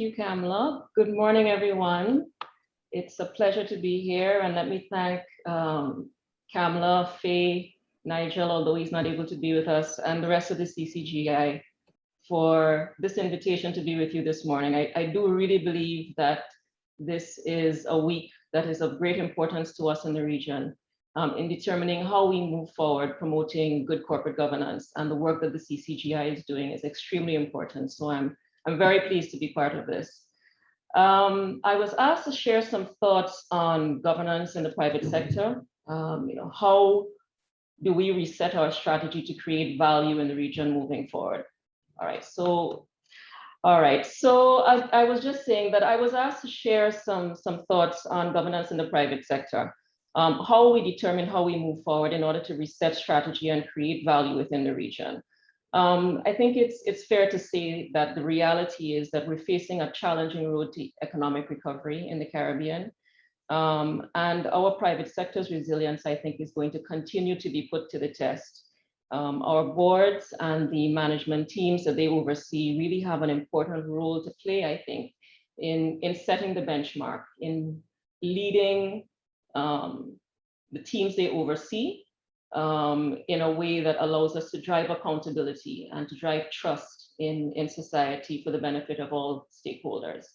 you, Kamla. Good morning, everyone. It's a pleasure to be here, and let me thank Kamla, Faye, Nigel, although he's not able to be with us, and the rest of the CCGI for this invitation to be with you this morning. I do really believe that this is a week that is of great importance to us in the region in determining how we move forward, promoting good corporate governance, and the work that the CCGI is doing is extremely important. So I'm very pleased to be part of this. I was asked to share some thoughts on governance in the private sector. How do we reset our strategy to create value in the region moving forward? All right, so I was just saying that I was asked to share some thoughts on governance in the private sector. How we determine how we move forward in order to reset strategy and create value within the region. I think it's fair to say that the reality is that we're facing a challenging road to economic recovery in the Caribbean. And our private sector's resilience, I think, is going to continue to be put to the test. Our boards and the management teams that they oversee really have an important role to play, I think, in setting the benchmark, in leading the teams they oversee in a way that allows us to drive accountability and to drive trust in society for the benefit of all stakeholders.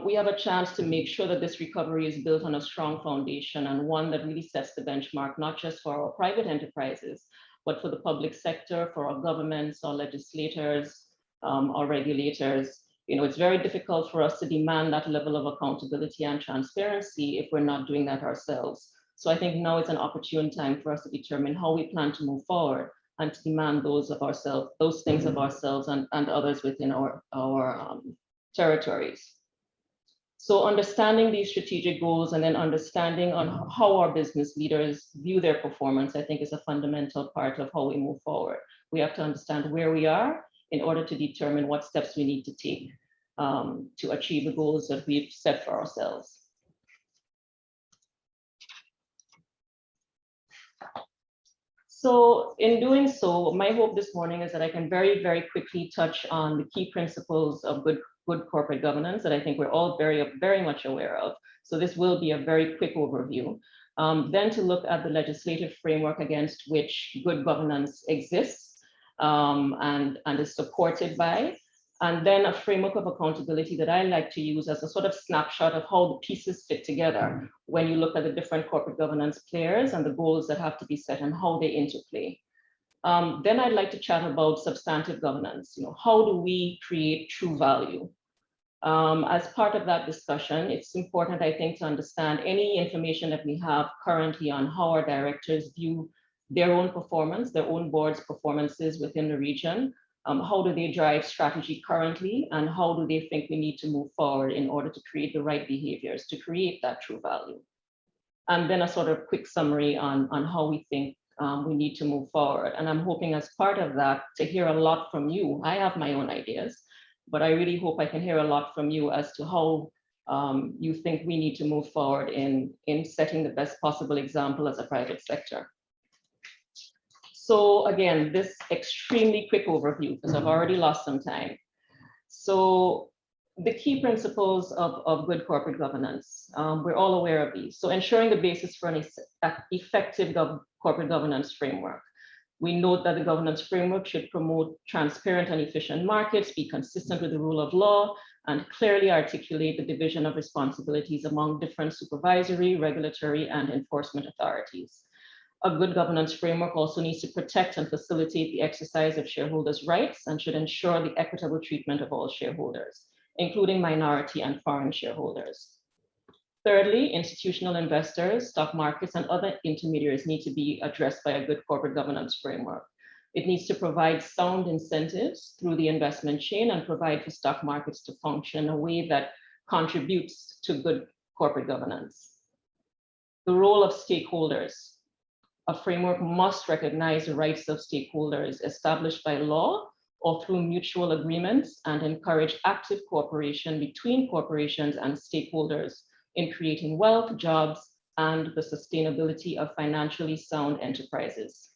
We have a chance to make sure that this recovery is built on a strong foundation and one that really sets the benchmark, not just for our private enterprises, but for the public sector, for our governments, our legislators, our regulators. It's very difficult for us to demand that level of accountability and transparency if we're not doing that ourselves. So I think now it's an opportune time for us to determine how we plan to move forward and to demand those things of ourselves and others within our territories. So understanding these strategic goals and then understanding on how our business leaders view their performance, I think, is a fundamental part of how we move forward. We have to understand where we are in order to determine what steps we need to take to achieve the goals that we've set for ourselves. So in doing so, my hope this morning is that I can very, very quickly touch on the key principles of good corporate governance that I think we're all very much aware of. So this will be a very quick overview. Then to look at the legislative framework against which good governance exists and is supported by, and then a framework of accountability that I like to use as a sort of snapshot of how the pieces fit together when you look at the different corporate governance players and the goals that have to be set and how they interplay. Then I'd like to chat about substantive governance. How do we create true value? As part of that discussion, it's important, I think, to understand any information that we have currently on how our directors view their own performance, their own board's performances within the region. How do they drive strategy currently, and how do they think we need to move forward in order to create the right behaviors to create that true value? And then a sort of quick summary on how we think we need to move forward. And I'm hoping as part of that to hear a lot from you. I have my own ideas, but I really hope I can hear a lot from you as to how you think we need to move forward in setting the best possible example as a private sector. So again, this extremely quick overview, because I've already lost some time. So the key principles of good corporate governance, we're all aware of these. So ensuring the basis for an effective corporate governance framework. We note that the governance framework should promote transparent and efficient markets, be consistent with the rule of law, and clearly articulate the division of responsibilities among different supervisory, regulatory, and enforcement authorities. A good governance framework also needs to protect and facilitate the exercise of shareholders' rights and should ensure the equitable treatment of all shareholders, including minority and foreign shareholders. Thirdly, institutional investors, stock markets, and other intermediaries need to be addressed by a good corporate governance framework. It needs to provide sound incentives through the investment chain and provide for stock markets to function in a way that contributes to good corporate governance. The role of stakeholders. A framework must recognize the rights of stakeholders established by law or through mutual agreements and encourage active cooperation between corporations and stakeholders in creating wealth, jobs, and the sustainability of financially sound enterprises.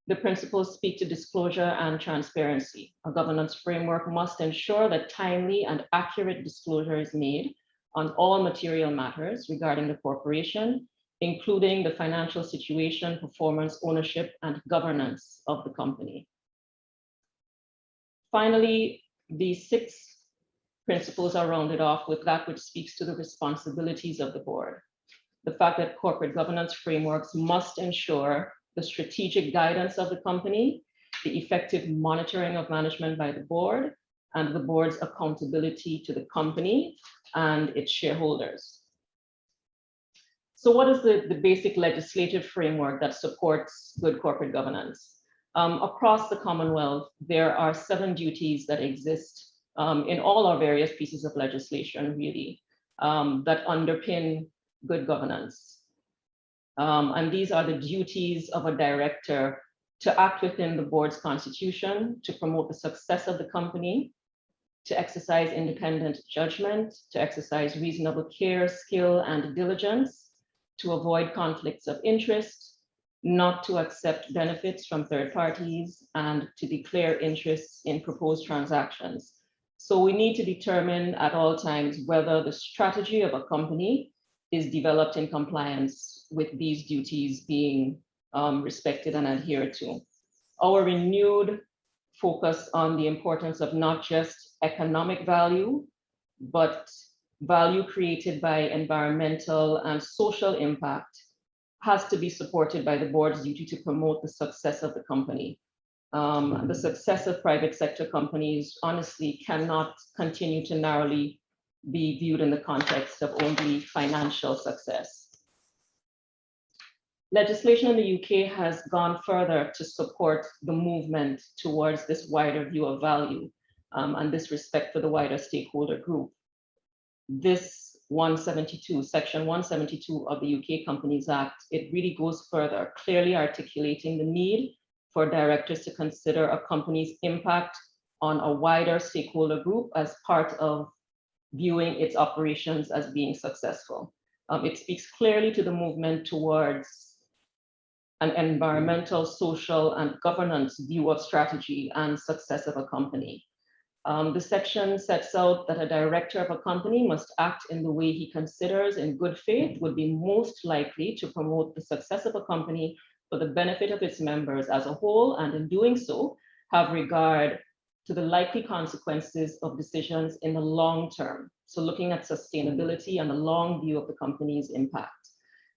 The principles speak to disclosure and transparency. A governance framework must ensure that timely and accurate disclosure is made on all material matters regarding the corporation, including the financial situation, performance, ownership, and governance of the company. Finally, the 6 principles are rounded off with that which speaks to the responsibilities of the board. The fact that corporate governance frameworks must ensure the strategic guidance of the company, the effective monitoring of management by the board, and the board's accountability to the company and its shareholders. So what is the basic legislative framework that supports good corporate governance? Across the Commonwealth, there are 7 duties that exist in all our various pieces of legislation, really, that underpin good governance. And these are the duties of a director to act within the board's constitution, to promote the success of the company, to exercise independent judgment, to exercise reasonable care, skill, and diligence, to avoid conflicts of interest, not to accept benefits from third parties, and to declare interests in proposed transactions. So we need to determine at all times whether the strategy of a company is developed in compliance with these duties being respected and adhered to. Our renewed focus on the importance of not just economic value, but value created by environmental and social impact has to be supported by the board's duty to promote the success of the company. The success of private sector companies honestly cannot continue to narrowly be viewed in the context of only financial success. Legislation in the UK has gone further to support the movement towards this wider view of value and this respect for the wider stakeholder group. This 172, Section 172 of the UK Companies Act, it really goes further, clearly articulating the need for directors to consider a company's impact on a wider stakeholder group as part of viewing its operations as being successful. It speaks clearly to the movement towards an environmental, social, and governance view of strategy and success of a company. The section sets out that a director of a company must act in the way he considers in good faith would be most likely to promote the success of a company for the benefit of its members as a whole, and in doing so, have regard to the likely consequences of decisions in the long term. So looking at sustainability and the long view of the company's impact,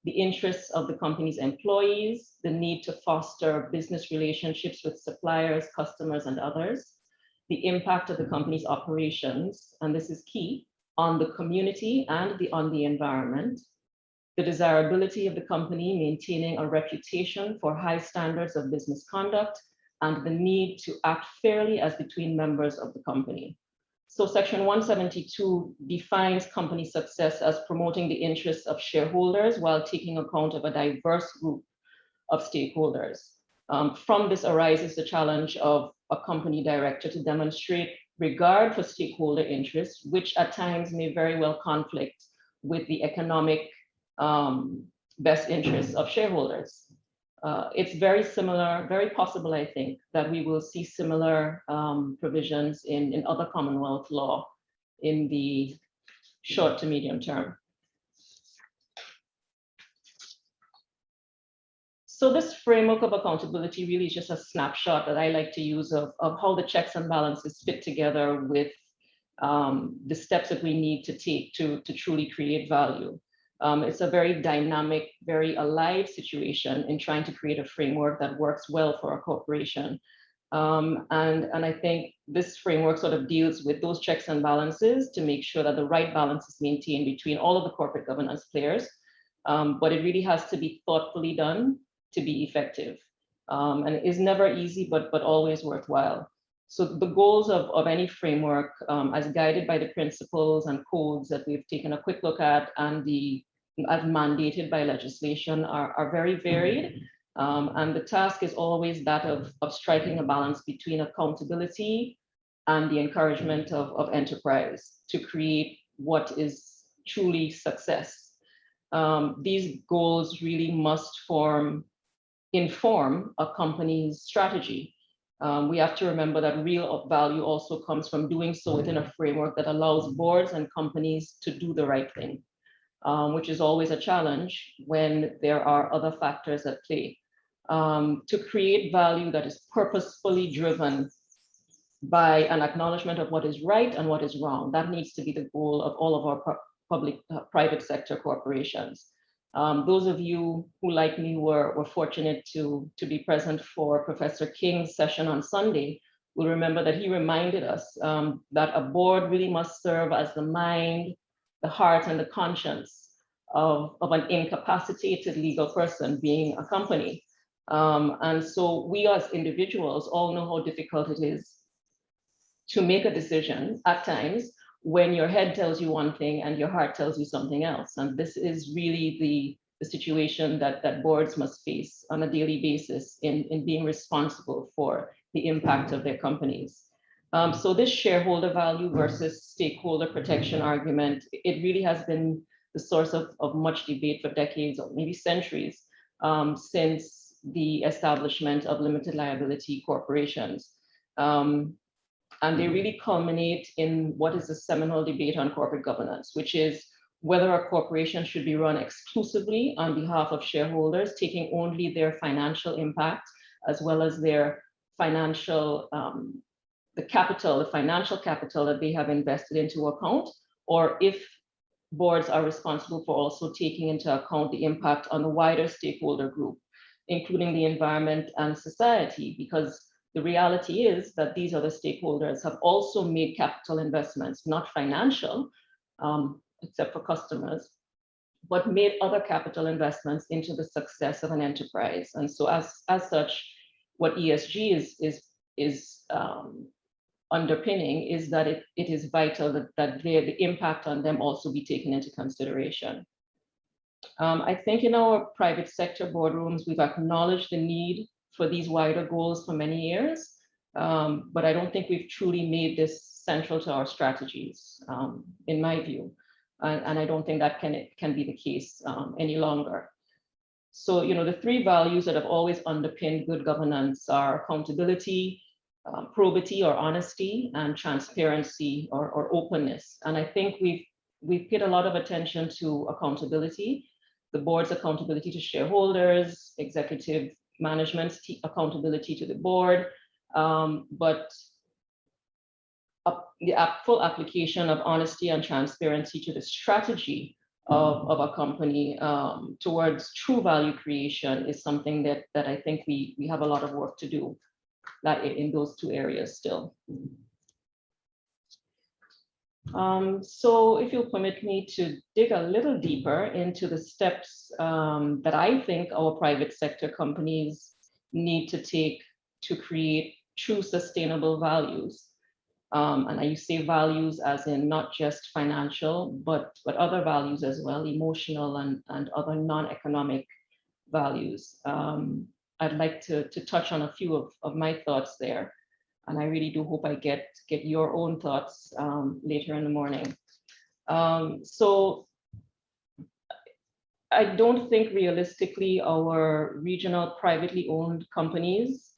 the interests of the company's employees, the need to foster business relationships with suppliers, customers, and others, the impact of the company's operations, and this is key, on the community and on the environment, the desirability of the company maintaining a reputation for high standards of business conduct, and the need to act fairly as between members of the company. So Section 172 defines company success as promoting the interests of shareholders while taking account of a diverse group of stakeholders. From this arises the challenge of a company director to demonstrate regard for stakeholder interests, which at times may very well conflict with the economic best interests of shareholders. It's very similar, very possible, I think, that we will see similar provisions in other Commonwealth law in the short to medium term. So this framework of accountability really is just a snapshot that I like to use of how the checks and balances fit together with the steps that we need to take to truly create value. It's a very dynamic, very alive situation in trying to create a framework that works well for a corporation. And I think this framework sort of deals with those checks and balances to make sure that the right balance is maintained between all of the corporate governance players. But it really has to be thoughtfully done to be effective. And it is never easy, but always worthwhile. So the goals of any framework, as guided by the principles and codes that we've taken a quick look at and as mandated by legislation, are very varied. And the task is always that of striking a balance between accountability and the encouragement of enterprise to create what is truly success. These goals really must form inform a company's strategy. We have to remember that real value also comes from doing so within a framework that allows boards and companies to do the right thing, which is always a challenge when there are other factors at play. To create value that is purposefully driven by an acknowledgement of what is right and what is wrong. That needs to be the goal of all of our private sector corporations. Those of you who, like me, were fortunate to be present for Professor King's session on Sunday will remember that he reminded us that a board really must serve as the mind, the heart, and the conscience of an incapacitated legal person, being a company. And so we as individuals all know how difficult it is to make a decision at times when your head tells you one thing and your heart tells you something else. And this is really the situation that boards must face on a daily basis in being responsible for the impact of their companies. So this shareholder value versus stakeholder protection argument, it really has been the source of much debate for decades or maybe centuries since the establishment of limited liability corporations. And they really culminate in what is a seminal debate on corporate governance, which is whether a corporation should be run exclusively on behalf of shareholders, taking only their financial impact, as well as their financial, the financial capital that they have invested into account, or if boards are responsible for also taking into account the impact on the wider stakeholder group, including the environment and society, because the reality is that these other stakeholders have also made capital investments, not financial, except for customers, but made other capital investments into the success of an enterprise. And so as such, what ESG is underpinning is that it is vital that the impact on them also be taken into consideration. I think in our private sector boardrooms, we've acknowledged the need for these wider goals for many years, but I don't think we've truly made this central to our strategies, in my view, and I don't think that can be the case any longer. So, the three values that have always underpinned good governance are accountability, probity or honesty, and transparency or openness. And I think we've paid a lot of attention to accountability, the board's accountability to shareholders, executive management's accountability to the board, but the full application of honesty and transparency to the strategy of a company towards true value creation is something that I think we have a lot of work to do in those two areas still. So if you'll permit me to dig a little deeper into the steps that I think our private sector companies need to take to create true sustainable values. And I say values as in not just financial, but other values as well, emotional and other non-economic values. I'd like to touch on a few of my thoughts there. And I really do hope I get your own thoughts later in the morning. So I don't think realistically our regional privately owned companies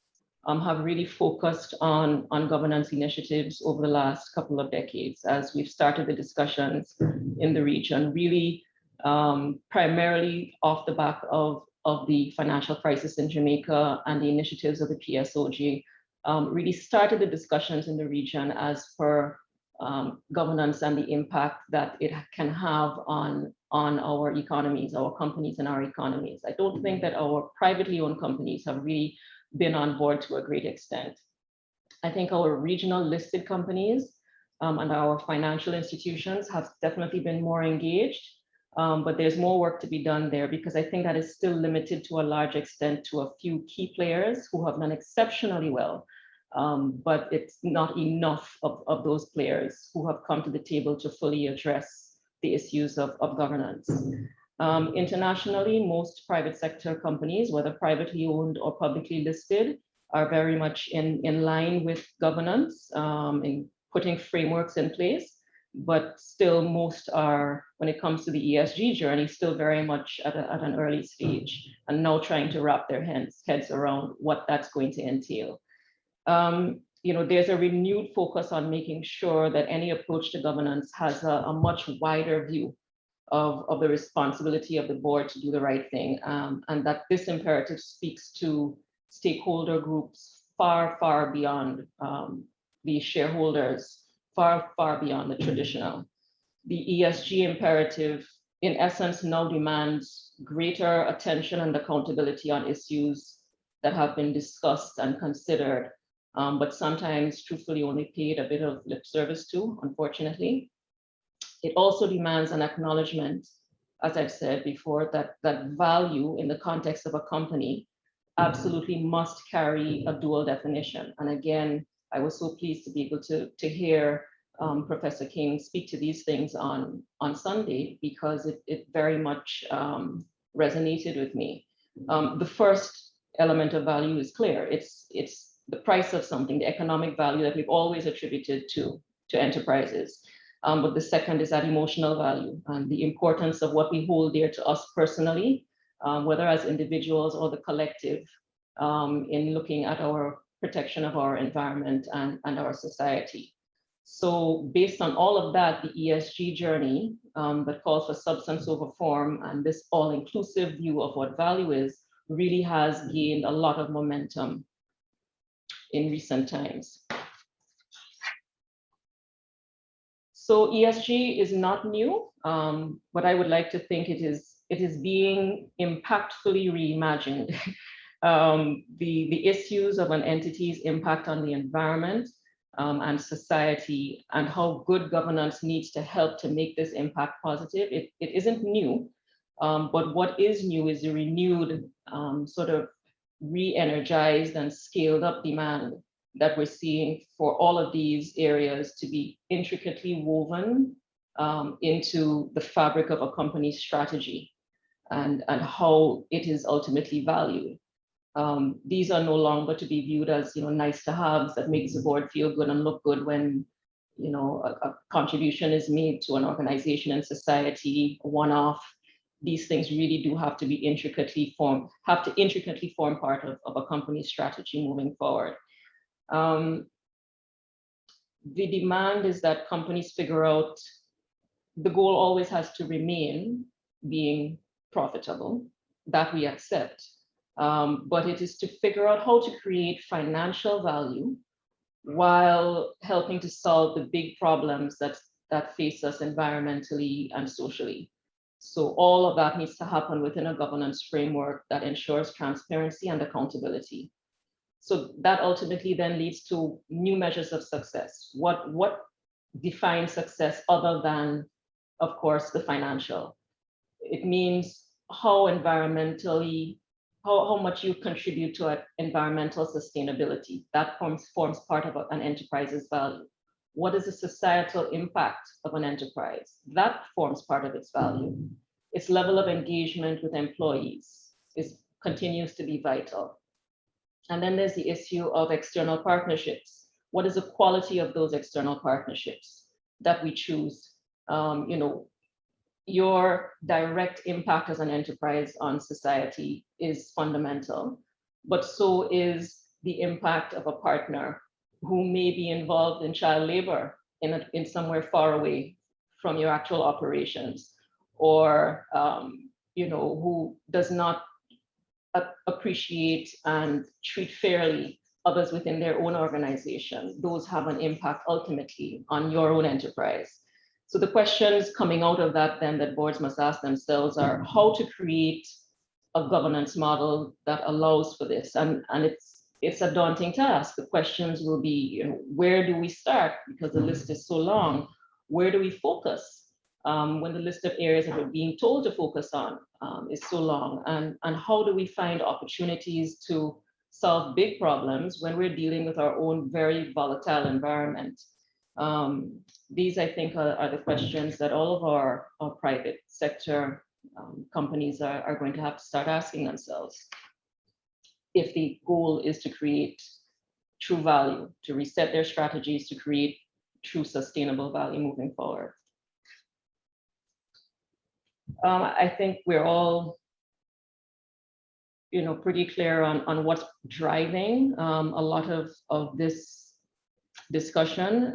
have really focused on governance initiatives over the last couple of decades as we've started the discussions in the region, really primarily off the back of the financial crisis in Jamaica and the initiatives of the PSOG. Really started the discussions in the region as per governance and the impact that it can have on our economies, our companies and our economies. I don't think that our privately owned companies have really been on board to a great extent. I think our regional listed companies and our financial institutions have definitely been more engaged, but there's more work to be done there because I think that is still limited to a large extent to a few key players who have done exceptionally well. But it's not enough of those players who have come to the table to fully address the issues of governance. Internationally, most private sector companies, whether privately owned or publicly listed, are very much in line with governance, in putting frameworks in place. but still most are, when it comes to the ESG journey, still very much at an early stage and now trying to wrap their heads around what that's going to entail. There's a renewed focus on making sure that any approach to governance has a much wider view of the responsibility of the board to do the right thing, and that this imperative speaks to stakeholder groups far, far beyond the shareholders, far, far beyond the traditional. The ESG imperative, in essence, now demands greater attention and accountability on issues that have been discussed and considered, but sometimes truthfully only paid a bit of lip service to, unfortunately. It also demands an acknowledgement, as I've said before, that value in the context of a company absolutely must carry a dual definition. And again, I was so pleased to be able to hear Professor King speak to these things on Sunday, because it very much resonated with me. The first element of value is clear. It's the price of something, the economic value that we've always attributed to enterprises. But the second is that emotional value and the importance of what we hold dear to us personally, whether as individuals or the collective, in looking at our protection of our environment and our society. So based on all of that, the ESG journey that calls for substance over form and this all-inclusive view of what value is really has gained a lot of momentum in recent times. So ESG is not new, but I would like to think it is being impactfully reimagined. The issues of an entity's impact on the environment and society, and how good governance needs to help to make this impact positive. It isn't new, but what is new is the renewed, sort of re-energized and scaled up demand that we're seeing for all of these areas to be intricately woven into the fabric of a company's strategy and how it is ultimately valued. These are no longer to be viewed as nice to haves that makes the board feel good and look good when a contribution is made to an organization and society, one-off. These things really do have to be intricately form part of a company's strategy moving forward. The demand is that companies figure out, the goal always has to remain being profitable, that we accept. But it is to figure out how to create financial value while helping to solve the big problems that face us environmentally and socially. So all of that needs to happen within a governance framework that ensures transparency and accountability. So that ultimately then leads to new measures of success. What defines success other than, of course, the financial? It means how environmentally, how much you contribute to environmental sustainability. That forms part of an enterprise's value. What is the societal impact of an enterprise? That forms part of its value. Its level of engagement with employees continues to be vital. And then there's the issue of external partnerships. What is the quality of those external partnerships that we choose? Your direct impact as an enterprise on society is fundamental, but so is the impact of a partner who may be involved in child labor in somewhere far away from your actual operations, or who does not appreciate and treat fairly others within their own organization. Those have an impact ultimately on your own enterprise. So the questions coming out of that then that boards must ask themselves are how to create a governance model that allows for this. And it's a daunting task. The questions will be, where do we start? Because the list is so long. Where do we focus? When the list of areas that we're being told to focus on is so long, and how do we find opportunities to solve big problems when we're dealing with our own very volatile environment? These, I think, are the questions that all of our private sector companies are going to have to start asking themselves if the goal is to create true value, to reset their strategies, to create true sustainable value moving forward. I think we're all, pretty clear on what's driving a lot of this discussion.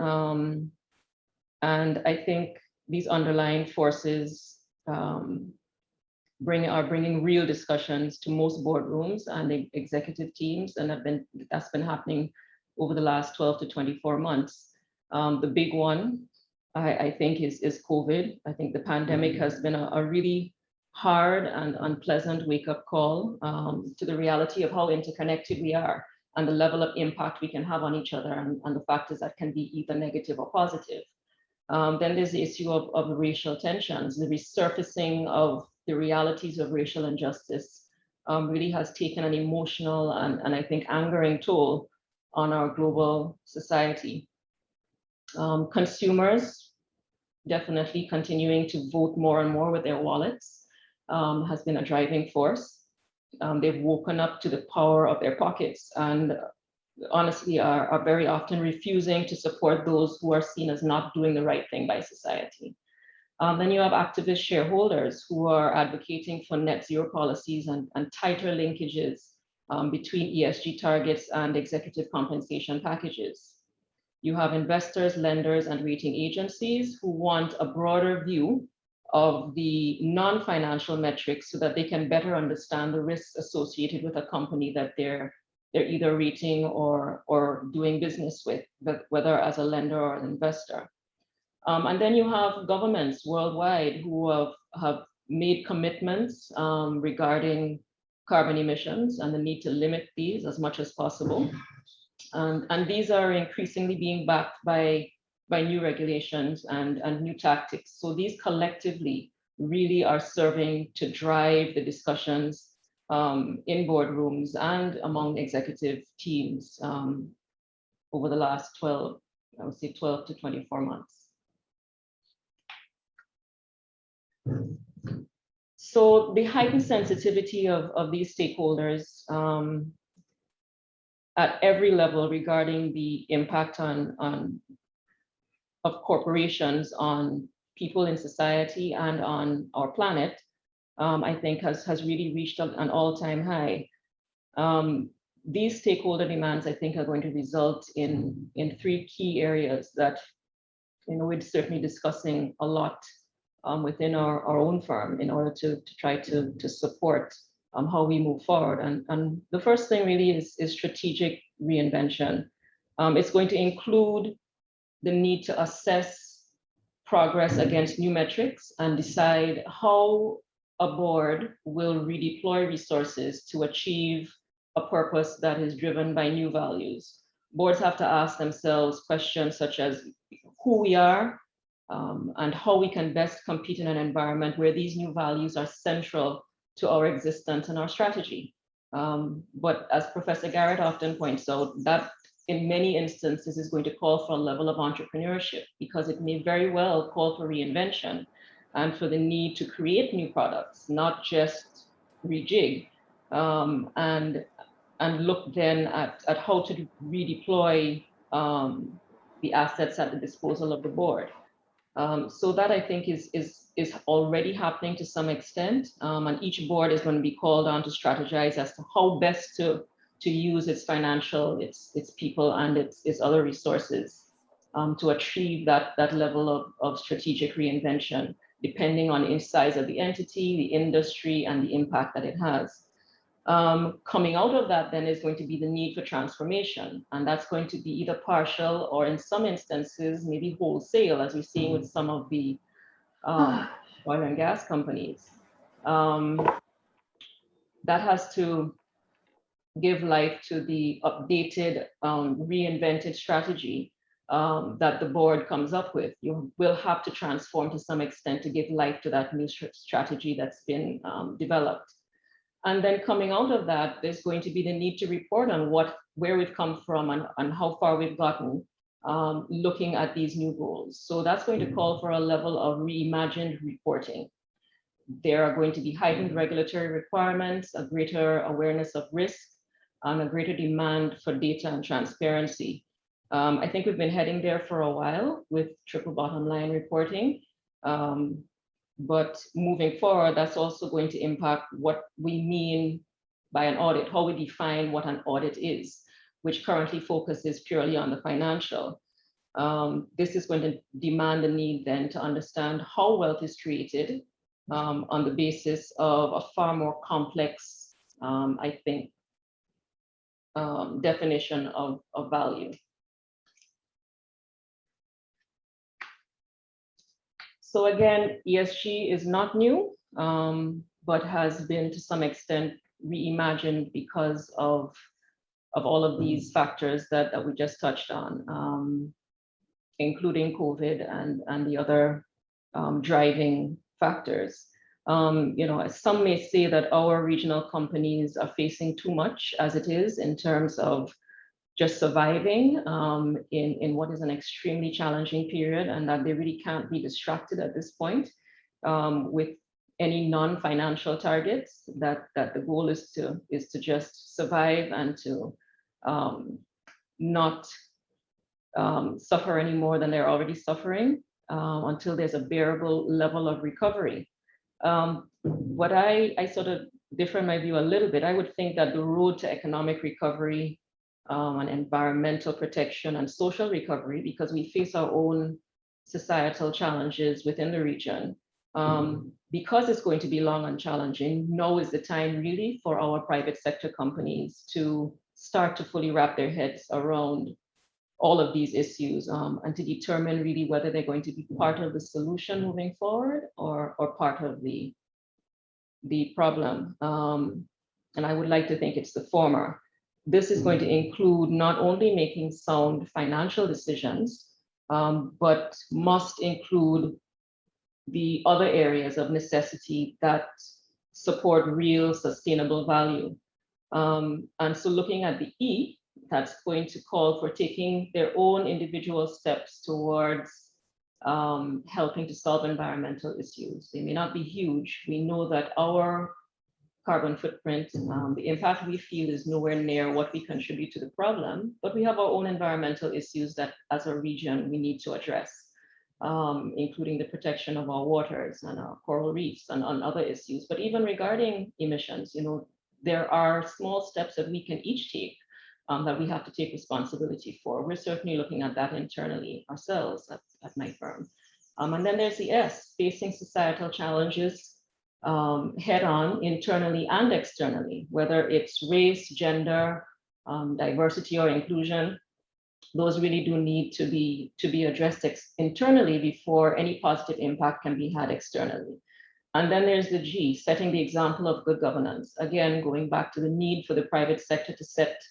And I think these underlying forces are bringing real discussions to most boardrooms and the executive teams, and that's been happening over the last 12 to 24 months. The big one, I think, is COVID. I think the pandemic has been a really hard and unpleasant wake-up call to the reality of how interconnected we are and the level of impact we can have on each other, and the factors that can be either negative or positive. Then there's the issue of racial tensions. The resurfacing of the realities of racial injustice really has taken an emotional and I think angering toll on our global society. Consumers definitely continuing to vote more and more with their wallets has been a driving force. They've woken up to the power of their pockets and honestly are very often refusing to support those who are seen as not doing the right thing by society. Then you have activist shareholders who are advocating for net zero policies and tighter linkages between ESG targets and executive compensation packages. You have investors, lenders, and rating agencies who want a broader view of the non-financial metrics so that they can better understand the risks associated with a company that they're either rating or doing business with, whether as a lender or an investor. And then you have governments worldwide who have made commitments regarding carbon emissions and the need to limit these as much as possible. And these are increasingly being backed by new regulations and new tactics. So these collectively really are serving to drive the discussions in boardrooms and among executive teams over the last 12 to 24 months. So the heightened sensitivity of these stakeholders at every level regarding the impact of corporations on people in society and on our planet, I think has really reached an all-time high. These stakeholder demands, I think, are going to result in three key areas that we're certainly discussing a lot within our own firm in order to try to support how we move forward. And the first thing really is strategic reinvention. It's going to include the need to assess progress against new metrics and decide how a board will redeploy resources to achieve a purpose that is driven by new values. Boards have to ask themselves questions such as who we are and how we can best compete in an environment where these new values are central to our existence and our strategy. But as Professor Garrett often points out, that in many instances is going to call for a level of entrepreneurship, because it may very well call for reinvention and for the need to create new products, not just rejig, and look then at how to redeploy the assets at the disposal of the board. So that I think is already happening to some extent, and each board is going to be called on to strategize as to how best to use its financial, its people, and its other resources to achieve that level of strategic reinvention, depending on the size of the entity, the industry, and the impact that it has. Coming out of that then is going to be the need for transformation, and that's going to be either partial or in some instances maybe wholesale, as we're seeing with some of the oil and gas companies. That has to give life to the updated, reinvented strategy that the board comes up with. You will have to transform to some extent to give life to that new strategy that's been developed. And then coming out of that, there's going to be the need to report on where we've come from and how far we've gotten, looking at these new goals. So that's going to call for a level of reimagined reporting. There are going to be heightened regulatory requirements, a greater awareness of risk, and a greater demand for data and transparency. I think we've been heading there for a while with triple bottom line reporting. But moving forward, that's also going to impact what we mean by an audit, how we define what an audit is, which currently focuses purely on the financial. This is going to demand the need then to understand how wealth is created on the basis of a far more complex, I think, definition of value. So again, ESG is not new, but has been to some extent reimagined because of all of these factors that we just touched on, including COVID and the other driving factors. Some may say that our regional companies are facing too much as it is in terms of just surviving in what is an extremely challenging period, and that they really can't be distracted at this point with any non-financial targets, that the goal is to just survive and to not suffer any more than they're already suffering until there's a bearable level of recovery. What I sort of differ in my view a little bit. I would think that the road to economic recovery and environmental protection and social recovery, because we face our own societal challenges within the region, because it's going to be long and challenging, now is the time really for our private sector companies to start to fully wrap their heads around all of these issues and to determine really whether they're going to be part of the solution moving forward or part of the problem. And I would like to think it's the former. This is going to include not only making sound financial decisions, but must include the other areas of necessity that support real sustainable value. And so looking at the E, that's going to call for taking their own individual steps towards helping to solve environmental issues. They may not be huge. We know that our carbon footprint, the impact we feel is nowhere near what we contribute to the problem, but we have our own environmental issues that as a region we need to address, including the protection of our waters and our coral reefs and on other issues. But even regarding emissions, there are small steps that we can each take that we have to take responsibility for. We're certainly looking at that internally ourselves at my firm. And then there's the S, facing societal challenges head on, internally and externally, whether it's race, gender, diversity or inclusion. Those really do need to be addressed internally before any positive impact can be had externally. And then there's the G, setting the example of good governance. Again, going back to the need for the private sector to set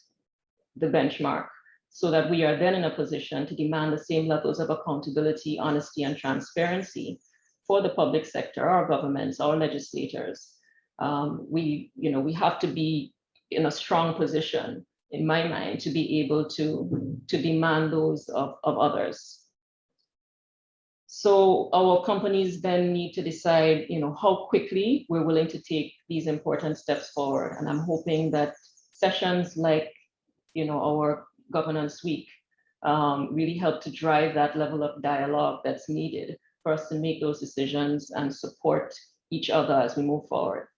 the benchmark so that we are then in a position to demand the same levels of accountability, honesty, and transparency for the public sector, our governments, our legislators. We have to be in a strong position, in my mind, to be able to demand those of others. So our companies then need to decide, how quickly we're willing to take these important steps forward. And I'm hoping that sessions like, our governance week really help to drive that level of dialogue that's needed for us to make those decisions and support each other as we move forward.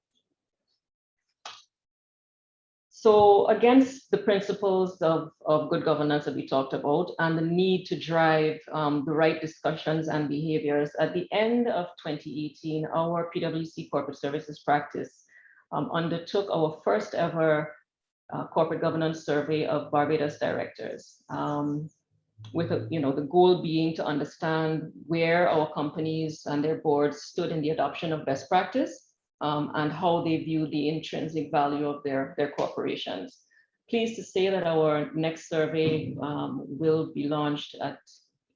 So against the principles of good governance that we talked about and the need to drive the right discussions and behaviors, at the end of 2018, our PwC corporate services practice undertook our first ever corporate governance survey of Barbados directors, with the goal being to understand where our companies and their boards stood in the adoption of best practice and how they view the intrinsic value of their corporations. Pleased to say that our next survey will be launched at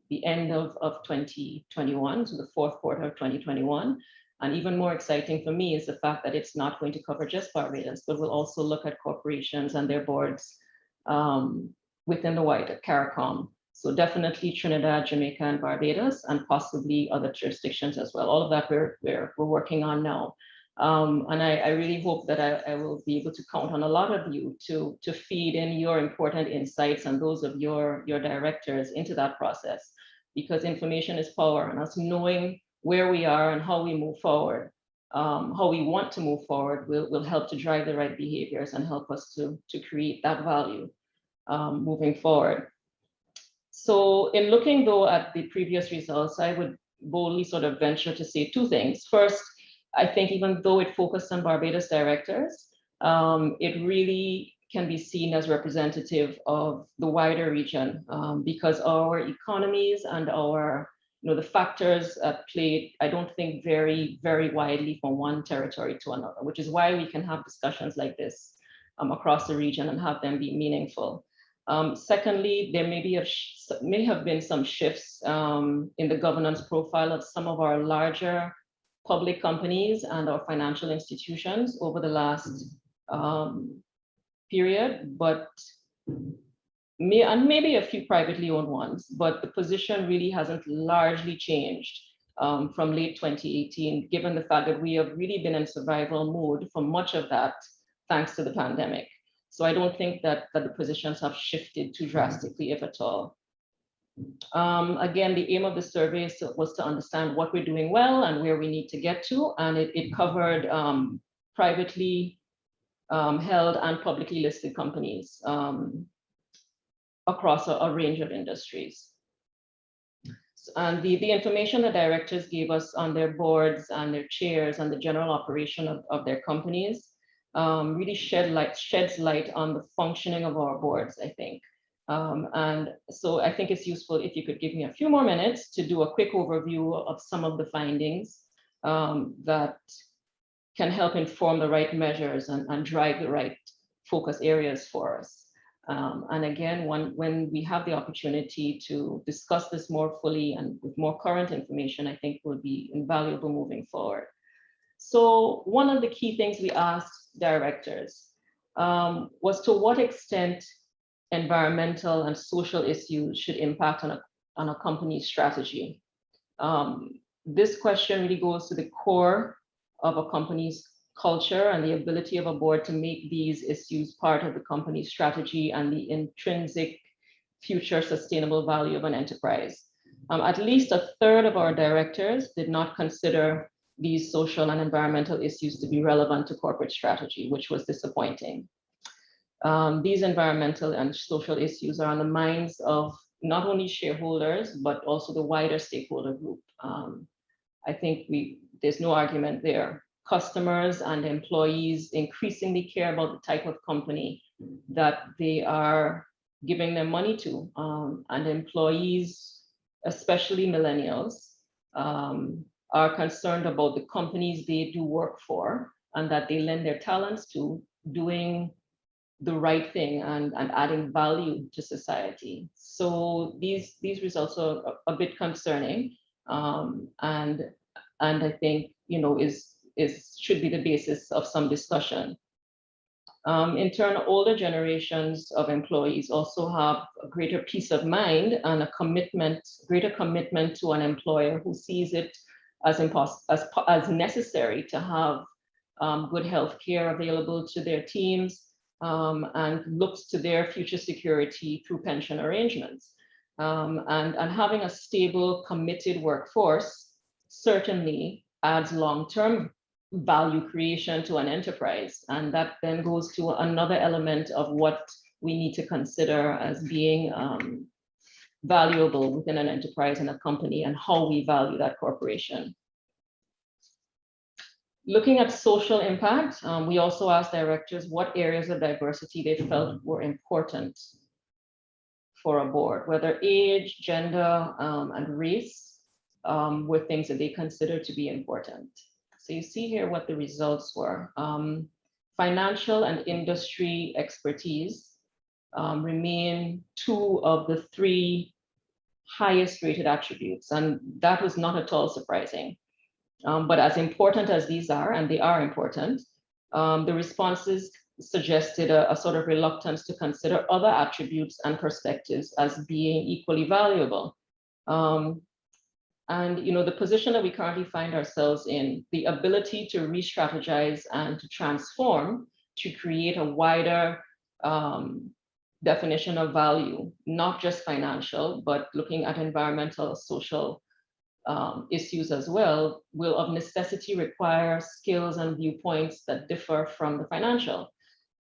the end of 2021, so the fourth quarter of 2021. And even more exciting for me is the fact that it's not going to cover just Barbados, but we'll also look at corporations and their boards within the wider CARICOM. So definitely Trinidad, Jamaica, and Barbados, and possibly other jurisdictions as well. All of that we're working on now. And I really hope that I will be able to count on a lot of you to feed in your important insights and those of your directors into that process, because information is power, and us knowing where we are and how we move forward, how we want to move forward will help to drive the right behaviors and help us to create that value moving forward. So in looking though at the previous results, I would boldly sort of venture to say two things. First, I think even though it focused on Barbados directors, it really can be seen as representative of the wider region, because our economies and our, the factors at play, I don't think vary very widely from one territory to another, which is why we can have discussions like this across the region and have them be meaningful. Secondly, there may have been some shifts in the governance profile of some of our larger public companies and our financial institutions over the last period, but maybe a few privately owned ones, but the position really hasn't largely changed from late 2018, given the fact that we have really been in survival mode for much of that, thanks to the pandemic. So I don't think that the positions have shifted too drastically, if at all. Again, the aim of the survey was to understand what we're doing well and where we need to get to, and it covered privately held and publicly listed companies across a range of industries. And the information the directors gave us on their boards and their chairs and the general operation of their companies really sheds light on the functioning of our boards, I think. And so I think it's useful if you could give me a few more minutes to do a quick overview of some of the findings that can help inform the right measures and drive the right focus areas for us. And again, when we have the opportunity to discuss this more fully and with more current information, I think will be invaluable moving forward. So one of the key things we asked directors was to what extent environmental and social issues should impact on a company's strategy. This question really goes to the core of a company's culture and the ability of a board to make these issues part of the company's strategy and the intrinsic future sustainable value of an enterprise. At least a third of our directors did not consider these social and environmental issues to be relevant to corporate strategy, which was disappointing. These environmental and social issues are on the minds of not only shareholders, but also the wider stakeholder group. I think there's no argument there. Customers and employees increasingly care about the type of company that they are giving their money to. And employees, especially millennials, are concerned about the companies they do work for and that they lend their talents to doing the right thing and adding value to society. So these results are a bit concerning, and I think should be the basis of some discussion. In turn, older generations of employees also have a greater peace of mind and greater commitment to an employer who sees it as necessary to have good health care available to their teams, and looks to their future security through pension arrangements. And having a stable, committed workforce certainly adds long-term value creation to an enterprise. And that then goes to another element of what we need to consider as being valuable within an enterprise and a company, and how we value that corporation. Looking at social impact, we also asked directors what areas of diversity they felt were important for a board, whether age, gender, and race were things that they considered to be important. So you see here what the results were. Financial and industry expertise remain two of the three highest rated attributes, and that was not at all surprising. But as important as these are, and they are important, the responses suggested a sort of reluctance to consider other attributes and perspectives as being equally valuable. And the position that we currently find ourselves in, the ability to re-strategize and to transform, to create a wider definition of value, not just financial, but looking at environmental, social issues as well, will of necessity require skills and viewpoints that differ from the financial.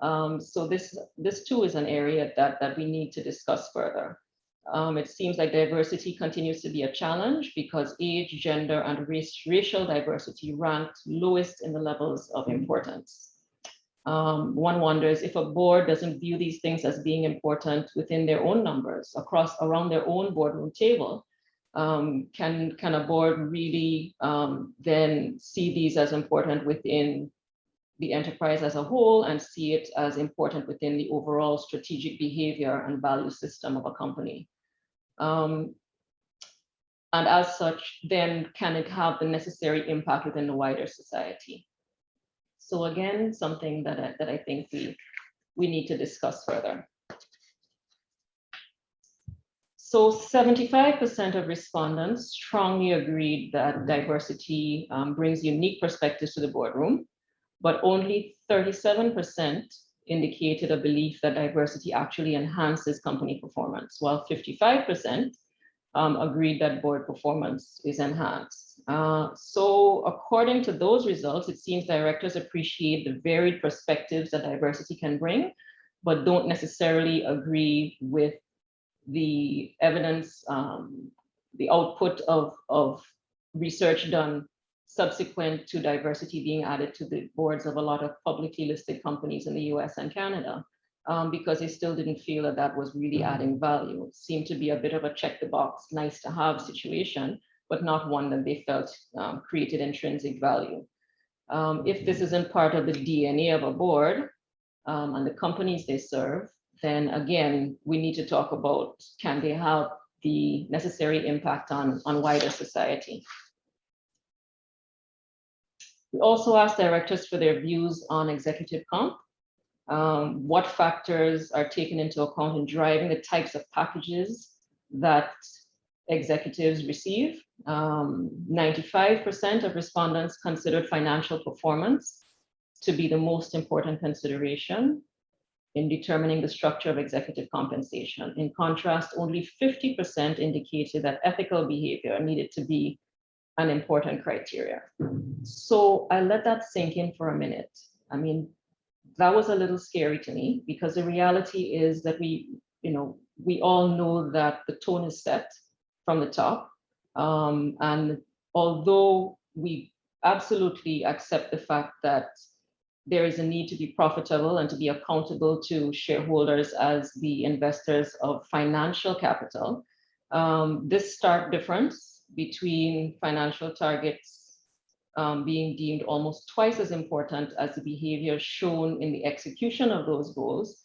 So this too is an area that we need to discuss further. It seems like diversity continues to be a challenge because age, gender, and racial diversity ranked lowest in the levels of importance. One wonders if a board doesn't view these things as being important within their own numbers, around their own boardroom table, can a board really then see these as important within the enterprise as a whole and see it as important within the overall strategic behavior and value system of a company? And as such, then can it have the necessary impact within the wider society? So again, something that I think we need to discuss further. So 75% of respondents strongly agreed that diversity brings unique perspectives to the boardroom, but only 37% indicated a belief that diversity actually enhances company performance, while 55% agreed that board performance is enhanced. So according to those results, it seems directors appreciate the varied perspectives that diversity can bring, but don't necessarily agree with the evidence, the output of research done subsequent to diversity being added to the boards of a lot of publicly listed companies in the US and Canada, because they still didn't feel that that was really adding value. It seemed to be a bit of a check the box, nice to have situation, but not one that they felt created intrinsic value. If this isn't part of the DNA of a board and the companies they serve, then again, we need to talk about, can they have the necessary impact on wider society? We also asked directors for their views on executive comp. What factors are taken into account in driving the types of packages that executives receive? 95% of respondents considered financial performance to be the most important consideration in determining the structure of executive compensation. In contrast, only 50% indicated that ethical behavior needed to be an important criteria. So I let that sink in for a minute. I mean, that was a little scary to me because the reality is that we all know that the tone is set from the top. And although we absolutely accept the fact that there is a need to be profitable and to be accountable to shareholders as the investors of financial capital, this stark difference between financial targets being deemed almost twice as important as the behavior shown in the execution of those goals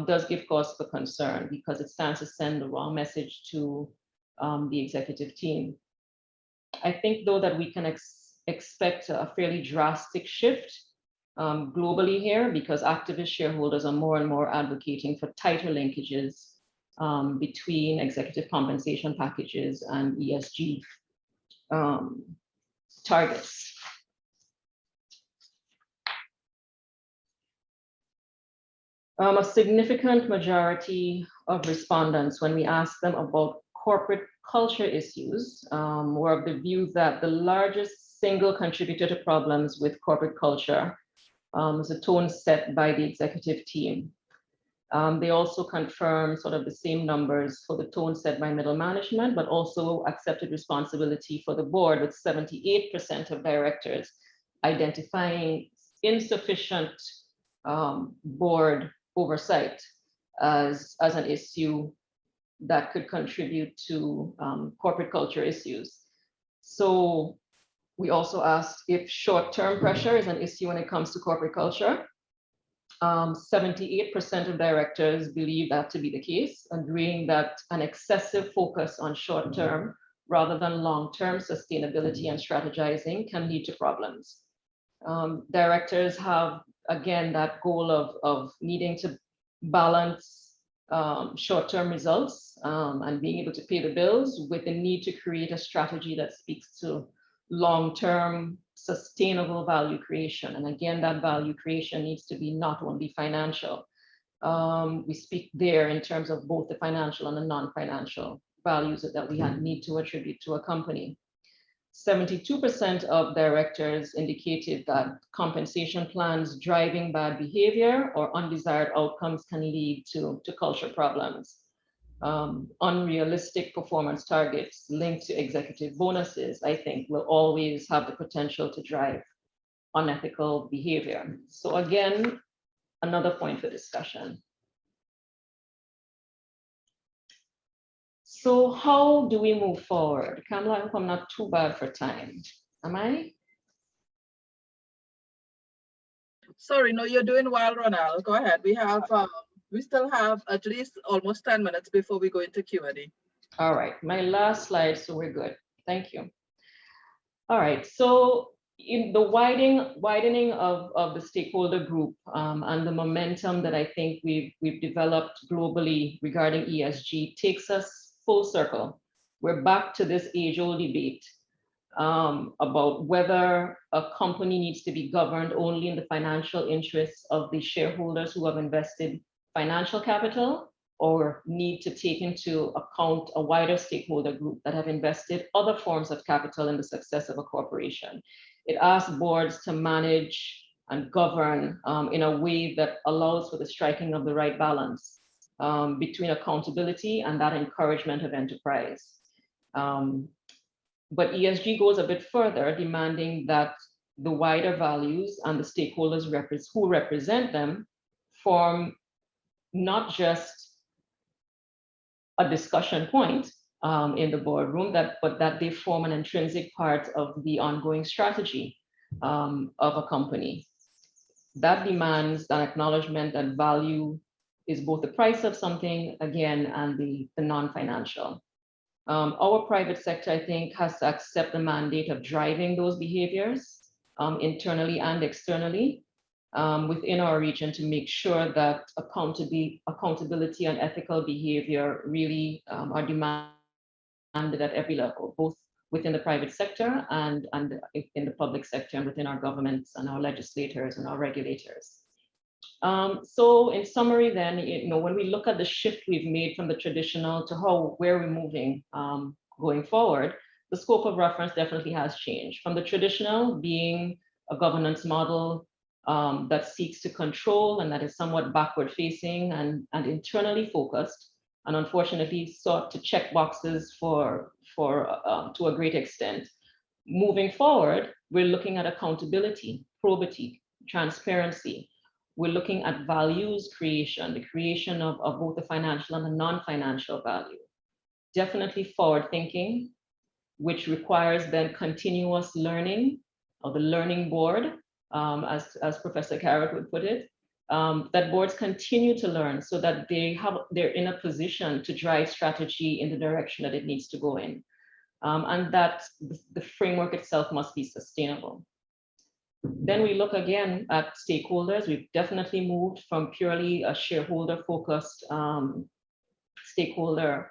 does give cause for concern because it stands to send the wrong message to the executive team. I think though that we can expect a fairly drastic shift globally here because activist shareholders are more and more advocating for tighter linkages between executive compensation packages and ESG targets. A significant majority of respondents, when we asked them about corporate culture issues, were of the view that the largest single contributor to problems with corporate culture is a tone set by the executive team. They also confirmed sort of the same numbers for the tone set by middle management, but also accepted responsibility for the board, with 78% of directors identifying insufficient board oversight as an issue that could contribute to corporate culture issues. So we also asked if short-term pressure is an issue when it comes to corporate culture. 78% of directors believe that to be the case, agreeing that an excessive focus on short-term rather than long-term sustainability and strategizing can lead to problems. Directors have, again, that goal of needing to balance short-term results and being able to pay the bills, with the need to create a strategy that speaks to long-term sustainable value creation. And again, that value creation needs to be not only financial. We speak there in terms of both the financial and the non-financial values that we need to attribute to a company. 72% of directors indicated that compensation plans driving bad behavior or undesired outcomes can lead to culture problems. Unrealistic performance targets linked to executive bonuses, I think, will always have the potential to drive unethical behavior. So again, another point for discussion. So how do we move forward? Kamala, I hope I'm not too bad for time. Am I? Sorry, no, you're doing well, Ronaele. Go ahead. We still have at least almost 10 minutes before we go into Q&A. All right, my last slide, so we're good. Thank you. All right, so in the widening of the stakeholder group and the momentum that I think we've developed globally regarding ESG takes us full circle. We're back to this age-old debate about whether a company needs to be governed only in the financial interests of the shareholders who have invested financial capital, or need to take into account a wider stakeholder group that have invested other forms of capital in the success of a corporation. It asks boards to manage and govern in a way that allows for the striking of the right balance between accountability and that encouragement of enterprise. But ESG goes a bit further, demanding that the wider values and the stakeholders who represent them form not just a discussion point in the boardroom, but that they form an intrinsic part of the ongoing strategy of a company. That demands an acknowledgement that value is both the price of something, again, and the non-financial. Our private sector, I think, has to accept the mandate of driving those behaviors internally and externally within our region to make sure that accountability and ethical behavior really are demanded at every level, both within the private sector and in the public sector and within our governments and our legislators and our regulators. So in summary then, when we look at the shift we've made from the traditional to where we're moving going forward, the scope of reference definitely has changed. From the traditional being a governance model that seeks to control and that is somewhat backward facing and internally focused, and unfortunately sought to check boxes to a great extent. Moving forward, we're looking at accountability, probity, transparency. We're looking at values creation, the creation of both the financial and the non-financial value. Definitely forward thinking, which requires then continuous learning, or the learning board, as Professor Carrot would put it, that boards continue to learn so that they're in a position to drive strategy in the direction that it needs to go in. And that the framework itself must be sustainable. Then we look again at stakeholders. We've definitely moved from purely a shareholder-focused stakeholder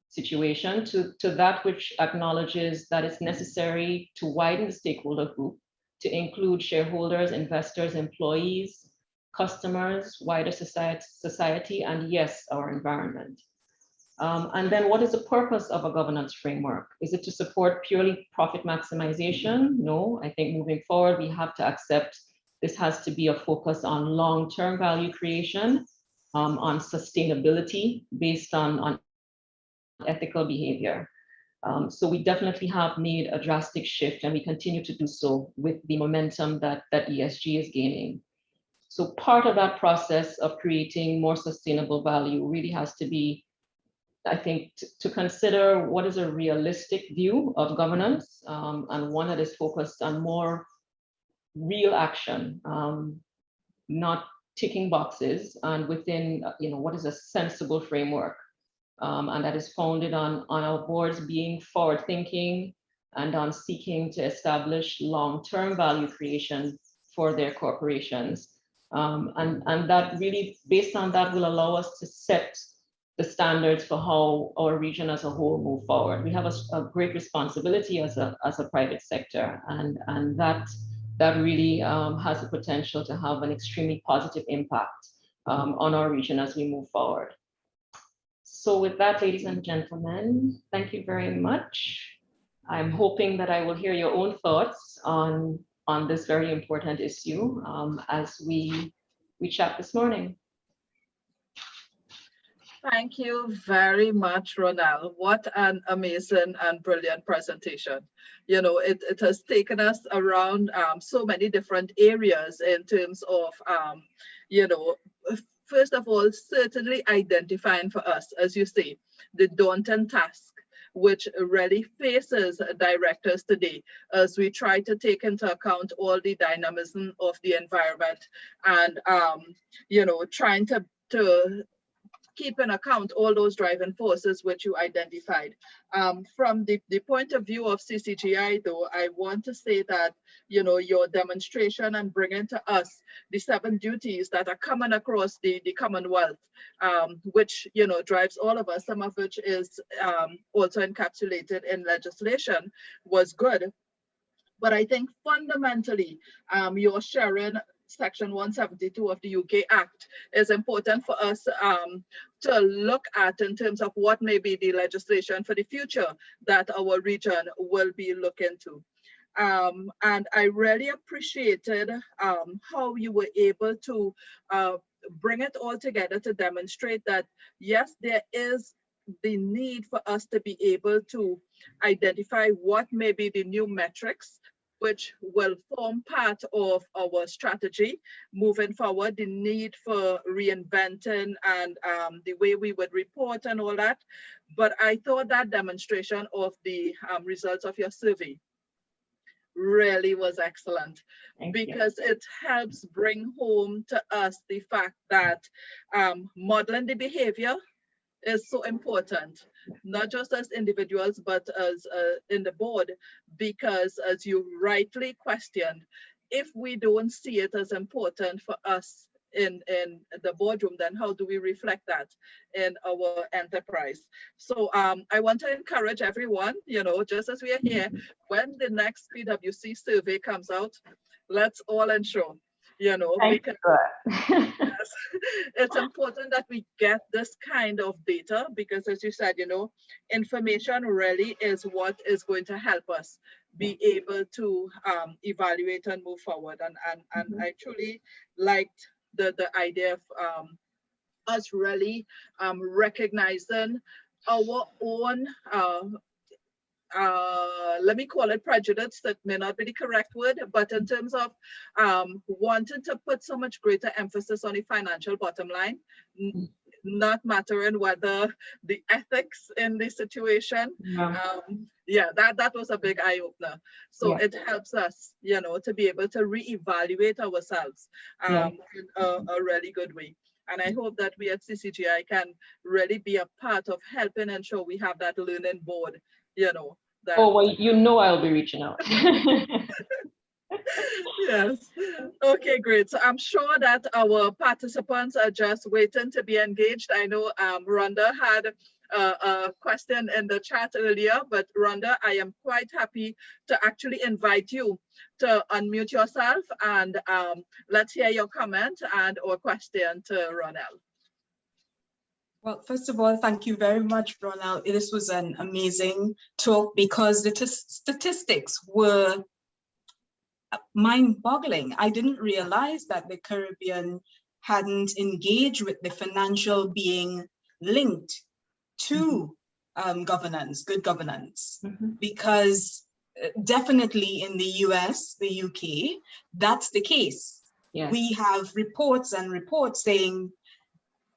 situation to that which acknowledges that it's necessary to widen the stakeholder group to include shareholders, investors, employees, customers, wider society, and yes, our environment. And then what is the purpose of a governance framework? Is it to support purely profit maximization? No, I think moving forward, we have to accept this has to be a focus on long-term value creation, on sustainability based on ethical behavior. So we definitely have made a drastic shift, and we continue to do so with the momentum that ESG is gaining. So part of that process of creating more sustainable value really has to be, I think, to consider what is a realistic view of governance, and one that is focused on more real action, not ticking boxes, and within what is a sensible framework, and that is founded on our boards being forward thinking and on seeking to establish long-term value creation for their corporations. And that really, based on that, will allow us to set the standards for how our region as a whole move forward. We have a great responsibility as a private sector, and that really has the potential to have an extremely positive impact on our region as we move forward. So with that, ladies and gentlemen, thank you very much. I'm hoping that I will hear your own thoughts on this very important issue as we chat this morning. Thank you very much, Ronaele. What an amazing and brilliant presentation. You know, it has taken us around so many different areas in terms of, you know, first of all, certainly identifying for us, as you say, the daunting task which really faces directors today as we try to take into account all the dynamism of the environment and, you know, trying to keep in account all those driving forces which you identified. From the point of view of CCGI, though, I want to say that, you know, your demonstration and bringing to us the 7 duties that are common across the Commonwealth, which, you know, drives all of us, some of which is also encapsulated in legislation, was good. But I think fundamentally, you're sharing Section 172 of the UK Act is important for us to look at in terms of what may be the legislation for the future that our region will be looking to. And I really appreciated how you were able to bring it all together to demonstrate that, yes, there is the need for us to be able to identify what may be the new metrics which will form part of our strategy moving forward, the need for reinventing and the way we would report and all that. But I thought that demonstration of the results of your survey really was excellent. Because it helps bring home to us the fact that modeling the behavior is so important, not just as individuals, but as in the board, because as you rightly questioned, if we don't see it as important for us in the boardroom, then how do we reflect that in our enterprise? So I want to encourage everyone, you know, just as we are here, when the next PwC survey comes out, let's all ensure, you know, because yes, it's important that we get this kind of data because, as you said, you know, information really is what is going to help us be able to evaluate and move forward. And I truly liked the idea of us really recognizing our own let me call it prejudice, that may not be the correct word, but in terms of wanting to put so much greater emphasis on the financial bottom line, not mattering whether the ethics in the situation, that was a big eye-opener. So it helps us, you know, to be able to reevaluate ourselves in a really good way. And I hope that we at CCGI can really be a part of helping ensure we have that learning board, you know. That... Oh, well, you know I'll be reaching out. Yes. Okay, great. So I'm sure that our participants are just waiting to be engaged. I know Rhonda had a question in the chat earlier, but Rhonda, I am quite happy to actually invite you to unmute yourself and let's hear your comment and or question to Ronaele. Well, first of all, thank you very much, Ronaele. This was an amazing talk because the statistics were mind-boggling. I didn't realize that the Caribbean hadn't engaged with the financial being linked to governance, good governance, because definitely in the US, the UK, that's the case. Yes. We have reports and reports saying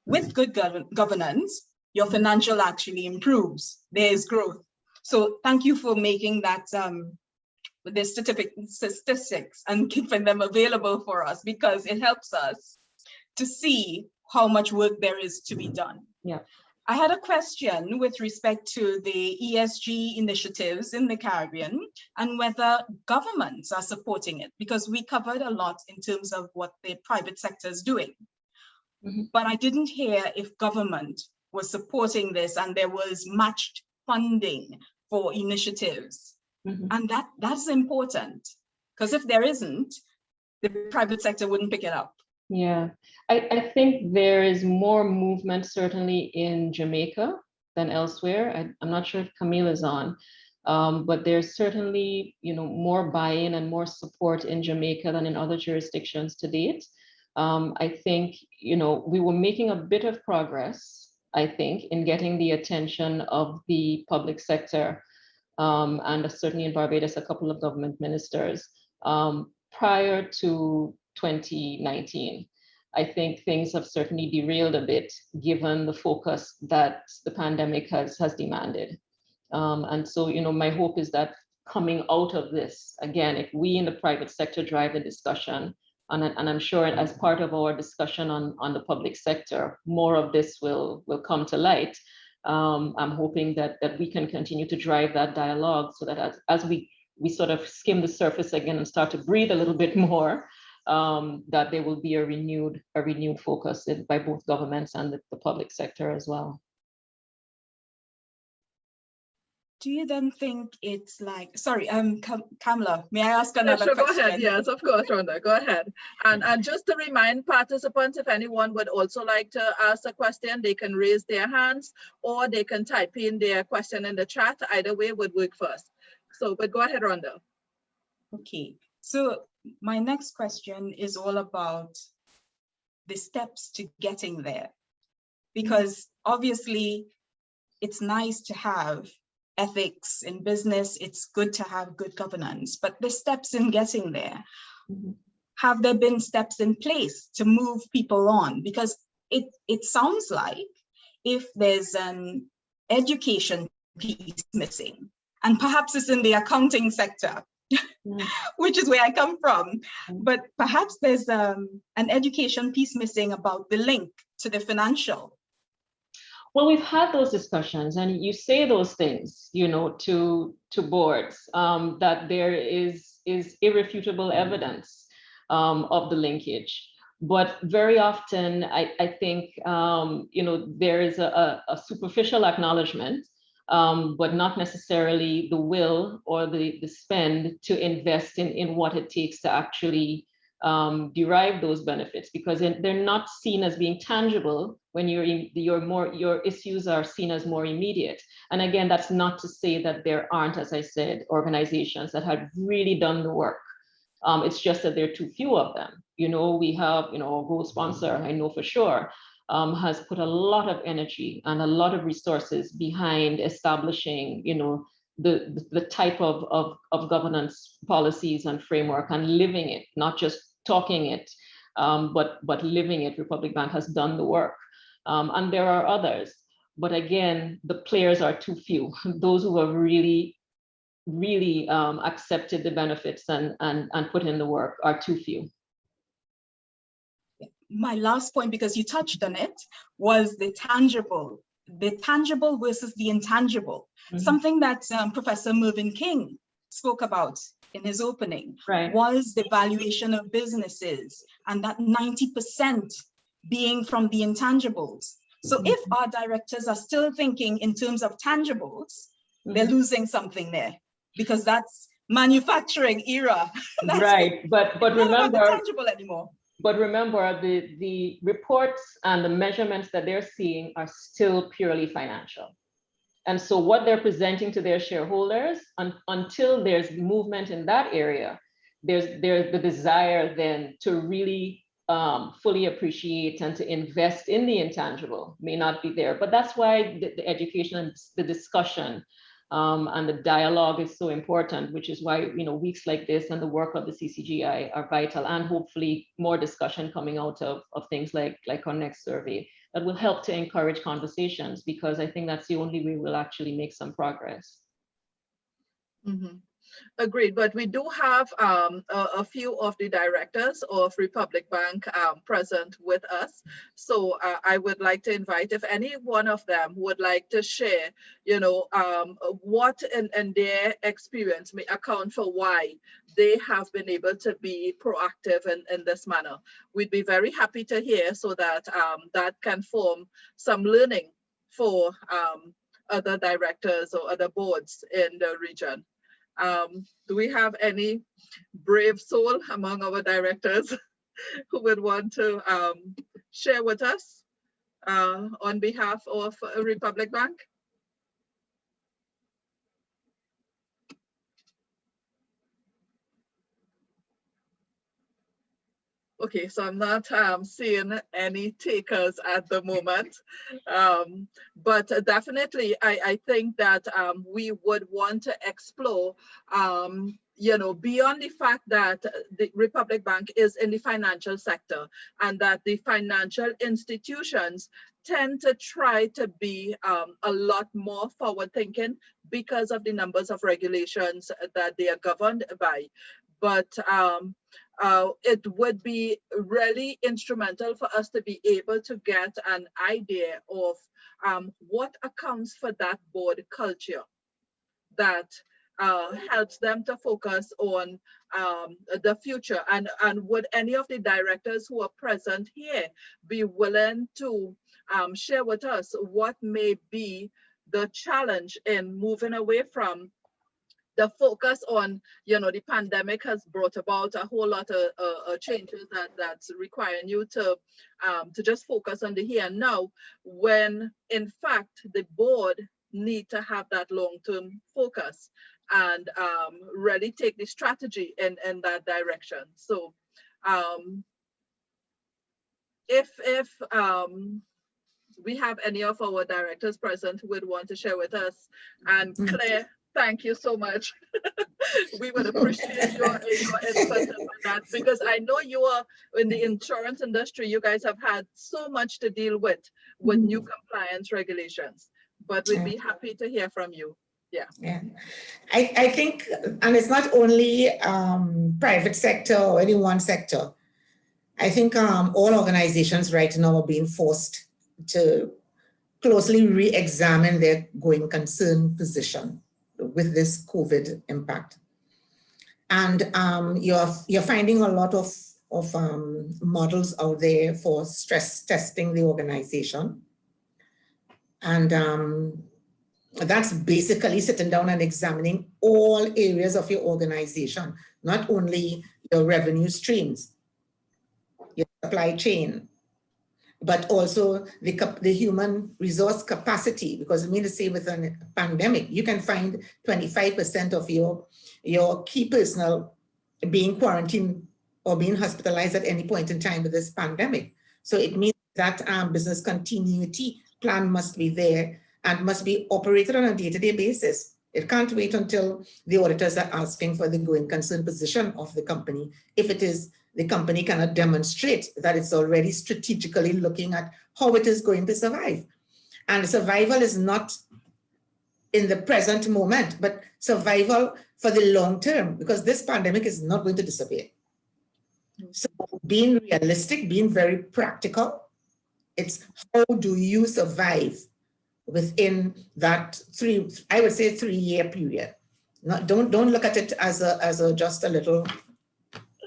with good governance, your financial actually improves. There's growth. So thank you for making that the statistics and keeping them available for us, because it helps us to see how much work there is to be done. Yeah. I had a question with respect to the ESG initiatives in the Caribbean and whether governments are supporting it, because we covered a lot in terms of what the private sector is doing. But I didn't hear if government was supporting this and there was matched funding for initiatives. And that's important, because if there isn't, the private sector wouldn't pick it up. Yeah, I think there is more movement certainly in Jamaica than elsewhere. I'm not sure if Camille is on, but there's certainly, more buy-in and more support in Jamaica than in other jurisdictions to date. I think, we were making a bit of progress, I think, in getting the attention of the public sector, and certainly in Barbados, a couple of government ministers, prior to 2019. I think things have certainly derailed a bit given the focus that the pandemic has demanded. And so, my hope is that coming out of this, again, if we in the private sector drive the discussion, and I'm sure as part of our discussion on the public sector, more of this will come to light. I'm hoping that we can continue to drive that dialogue so that as we sort of skim the surface again and start to breathe a little bit more, that there will be a renewed focus by both governments and the public sector as well. Do you then think it's like, sorry, Kamala, may I ask another question? Go ahead. Yes, of course, Rhonda, go ahead. And just to remind participants, if anyone would also like to ask a question, they can raise their hands or they can type in their question in the chat. Either way would work first. So, but go ahead, Rhonda. Okay, so my next question is all about the steps to getting there, because obviously it's nice to have ethics in business, it's good to have good governance, but the steps in getting there, have there been steps in place to move people on? Because it sounds like if there's an education piece missing, and perhaps it's in the accounting sector, which is where I come from, but perhaps there's an education piece missing about the link to the financial. Well, we've had those discussions, and you say those things, to boards, that there is irrefutable evidence of the linkage. But very often, I think, there is a superficial acknowledgement, but not necessarily the will or the spend to invest in what it takes to actually derive those benefits, because they're not seen as being tangible when your issues are seen as more immediate. And again, that's not to say that there aren't, as I said, organizations that have really done the work. It's just that there are too few of them. We have, a gold sponsor, I know for sure, has put a lot of energy and a lot of resources behind establishing, the type of governance policies and framework and living it, not just talking it, but living it. Republic Bank has done the work. And there are others, but again, the players are too few. Those who have really accepted the benefits and put in the work are too few. My last point, because you touched on it, was the tangible versus the intangible. Something that Professor Mervyn King spoke about in his opening, was the valuation of businesses, and that 90% being from the intangibles. So if our directors are still thinking in terms of tangibles, they're losing something there, because that's manufacturing era. That's right, but remember, not tangible anymore. But remember, the reports and the measurements that they're seeing are still purely financial. And so what they're presenting to their shareholders, until there's movement in that area, there's the desire then to really fully appreciate and to invest in the intangible may not be there. But that's why the education and the discussion and the dialogue is so important, which is why weeks like this and the work of the CCGI are vital, and hopefully more discussion coming out of things like our next survey that will help to encourage conversations, because I think that's the only way we'll actually make some progress. Agreed, but we do have a few of the directors of Republic Bank present with us. So I would like to invite, if any one of them would like to share, what in their experience may account for why they have been able to be proactive in this manner. We'd be very happy to hear, so that that can form some learning for other directors or other boards in the region. Do we have any brave soul among our directors who would want to share with us on behalf of Republic Bank? Okay, so I'm not seeing any takers at the moment, but definitely I think that we would want to explore, you know, beyond the fact that the Republic Bank is in the financial sector and that the financial institutions tend to try to be a lot more forward thinking because of the numbers of regulations that they are governed by. But it would be really instrumental for us to be able to get an idea of what accounts for that board culture that helps them to focus on the future. And would any of the directors who are present here be willing to share with us what may be the challenge in moving away from the focus on, you know, the pandemic has brought about a whole lot of changes that's requiring you to just focus on the here and now, when in fact the board need to have that long-term focus and really take the strategy in that direction. So if we have any of our directors present who would want to share with us, and Claire, thank you so much. We would appreciate your input on that, because I know you are in the insurance industry. You guys have had so much to deal with new compliance regulations, but we'd be happy to hear from you. Yeah. I think, and it's not only private sector or any one sector. I think all organizations right now are being forced to closely re-examine their going concern position with this COVID impact. And you're finding a lot of models out there for stress testing the organization. And that's basically sitting down and examining all areas of your organization, not only your revenue streams, your supply chain, but also the human resource capacity, because I mean to say with a pandemic, you can find 25% of your key personnel being quarantined or being hospitalized at any point in time with this pandemic. So it means that business continuity plan must be there and must be operated on a day-to-day basis. It can't wait until the auditors are asking for the going concern position of the company, if it is the company cannot demonstrate that it's already strategically looking at how it is going to survive. And survival is not in the present moment, but survival for the long term, because this pandemic is not going to disappear. So being realistic, being very practical, it's how do you survive within that I would say 3-year period. Don't look at it as just a little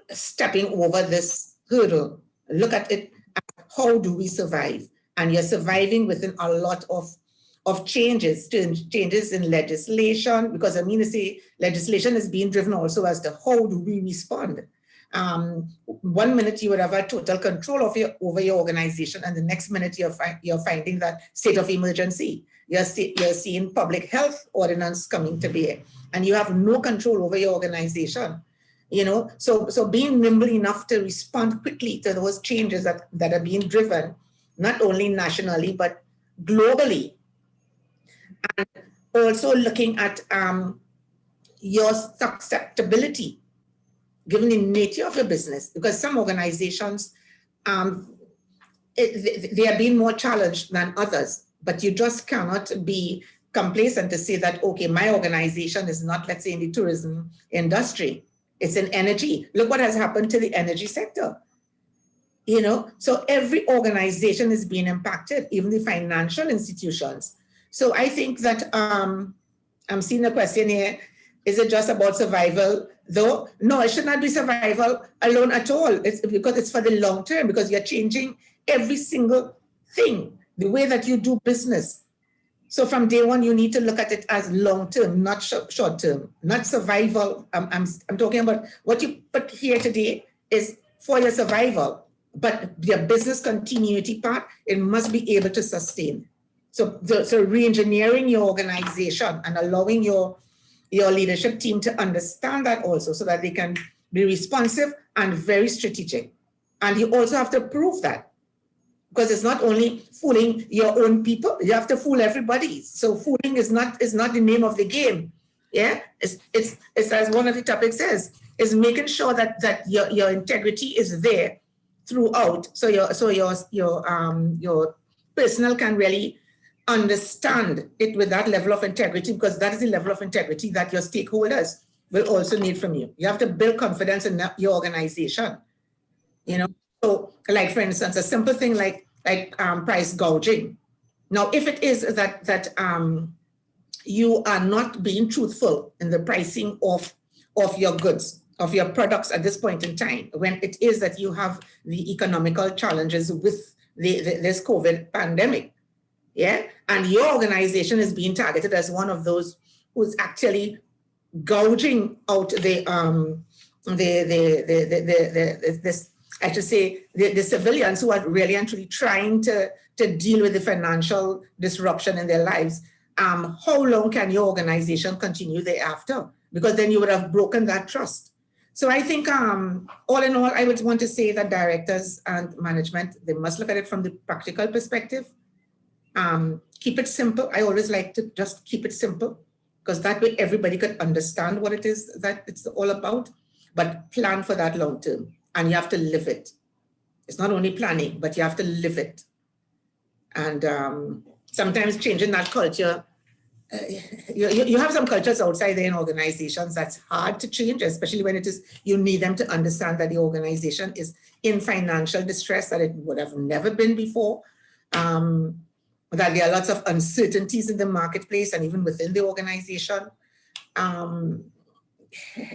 stepping over this hurdle. Look at it as how do we survive? And you're surviving within a lot of changes in legislation, because I mean to say legislation is being driven also as to how do we respond. 1 minute you would have a total control over your organization, and the next minute you're finding that state of emergency. You're seeing public health ordinance coming to bear, and you have no control over your organization. You know, so being nimble enough to respond quickly to those changes that are being driven, not only nationally, but globally. And also looking at your susceptibility, given the nature of your business, because some organizations, they are being more challenged than others, but you just cannot be complacent to say that, okay, my organization is not, let's say, in the tourism industry. It's in energy. Look what has happened to the energy sector. You know, so every organization is being impacted, even the financial institutions. So I think that I'm seeing a question here. Is it just about survival? Though, no, it should not be survival alone at all. It's because it's for the long term, because you're changing every single thing, the way that you do business, So from day one, you need to look at it as long-term, not short-term, not survival. I'm talking about what you put here today is for your survival, but your business continuity part, it must be able to sustain. So re-engineering your organization and allowing your leadership team to understand that also, so that they can be responsive and very strategic. And you also have to prove that, because it's not only fooling your own people, you have to fool everybody. So fooling is not the name of the game. Yeah, it's as one of the topics says, is making sure that your integrity is there throughout. So your personnel can really understand it with that level of integrity, because that is the level of integrity that your stakeholders will also need from you. You have to build confidence in your organization. You know, so like for instance, a simple thing like price gouging. Now, if it is that you are not being truthful in the pricing of your goods, of your products at this point in time, when it is that you have the economical challenges with this COVID pandemic, yeah, and your organization is being targeted as one of those who's actually gouging out the civilians who are really and truly trying to deal with the financial disruption in their lives. How long can your organization continue thereafter? Because then you would have broken that trust. So I think all in all, I would want to say that directors and management, they must look at it from the practical perspective. Keep it simple. I always like to just keep it simple, because that way everybody could understand what it is that it's all about, but plan for that long term. And you have to live it. It's not only planning, but you have to live it. And sometimes changing that culture, you have some cultures outside there in organizations that's hard to change, especially when it is, you need them to understand that the organization is in financial distress that it would have never been before. That there are lots of uncertainties in the marketplace and even within the organization.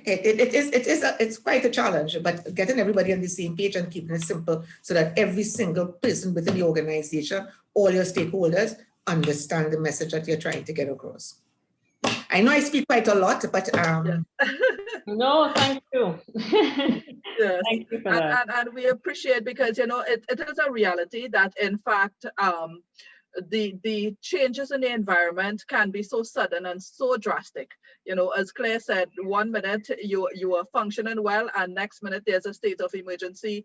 It's quite a challenge, but getting everybody on the same page and keeping it simple so that every single person within the organization, all your stakeholders, understand the message that you're trying to get across. I know I speak quite a lot, but no, thank you. Yes. Thank you for that. And we appreciate, because you know it is a reality that in fact the changes in the environment can be so sudden and so drastic. You know, as Claire said, 1 minute you are functioning well, and next minute there's a state of emergency.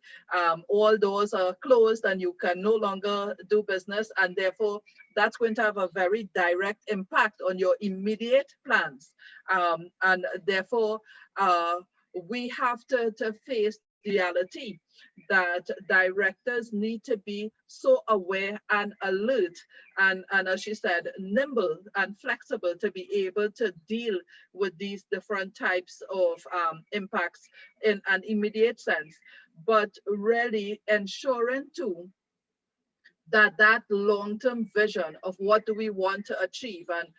All doors are closed and you can no longer do business, and therefore that's going to have a very direct impact on your immediate plans. And therefore we have to face the reality that directors need to be so aware and alert and as she said, nimble and flexible to be able to deal with these different types of impacts in an immediate sense, but really ensuring too that long-term vision of what do we want to achieve and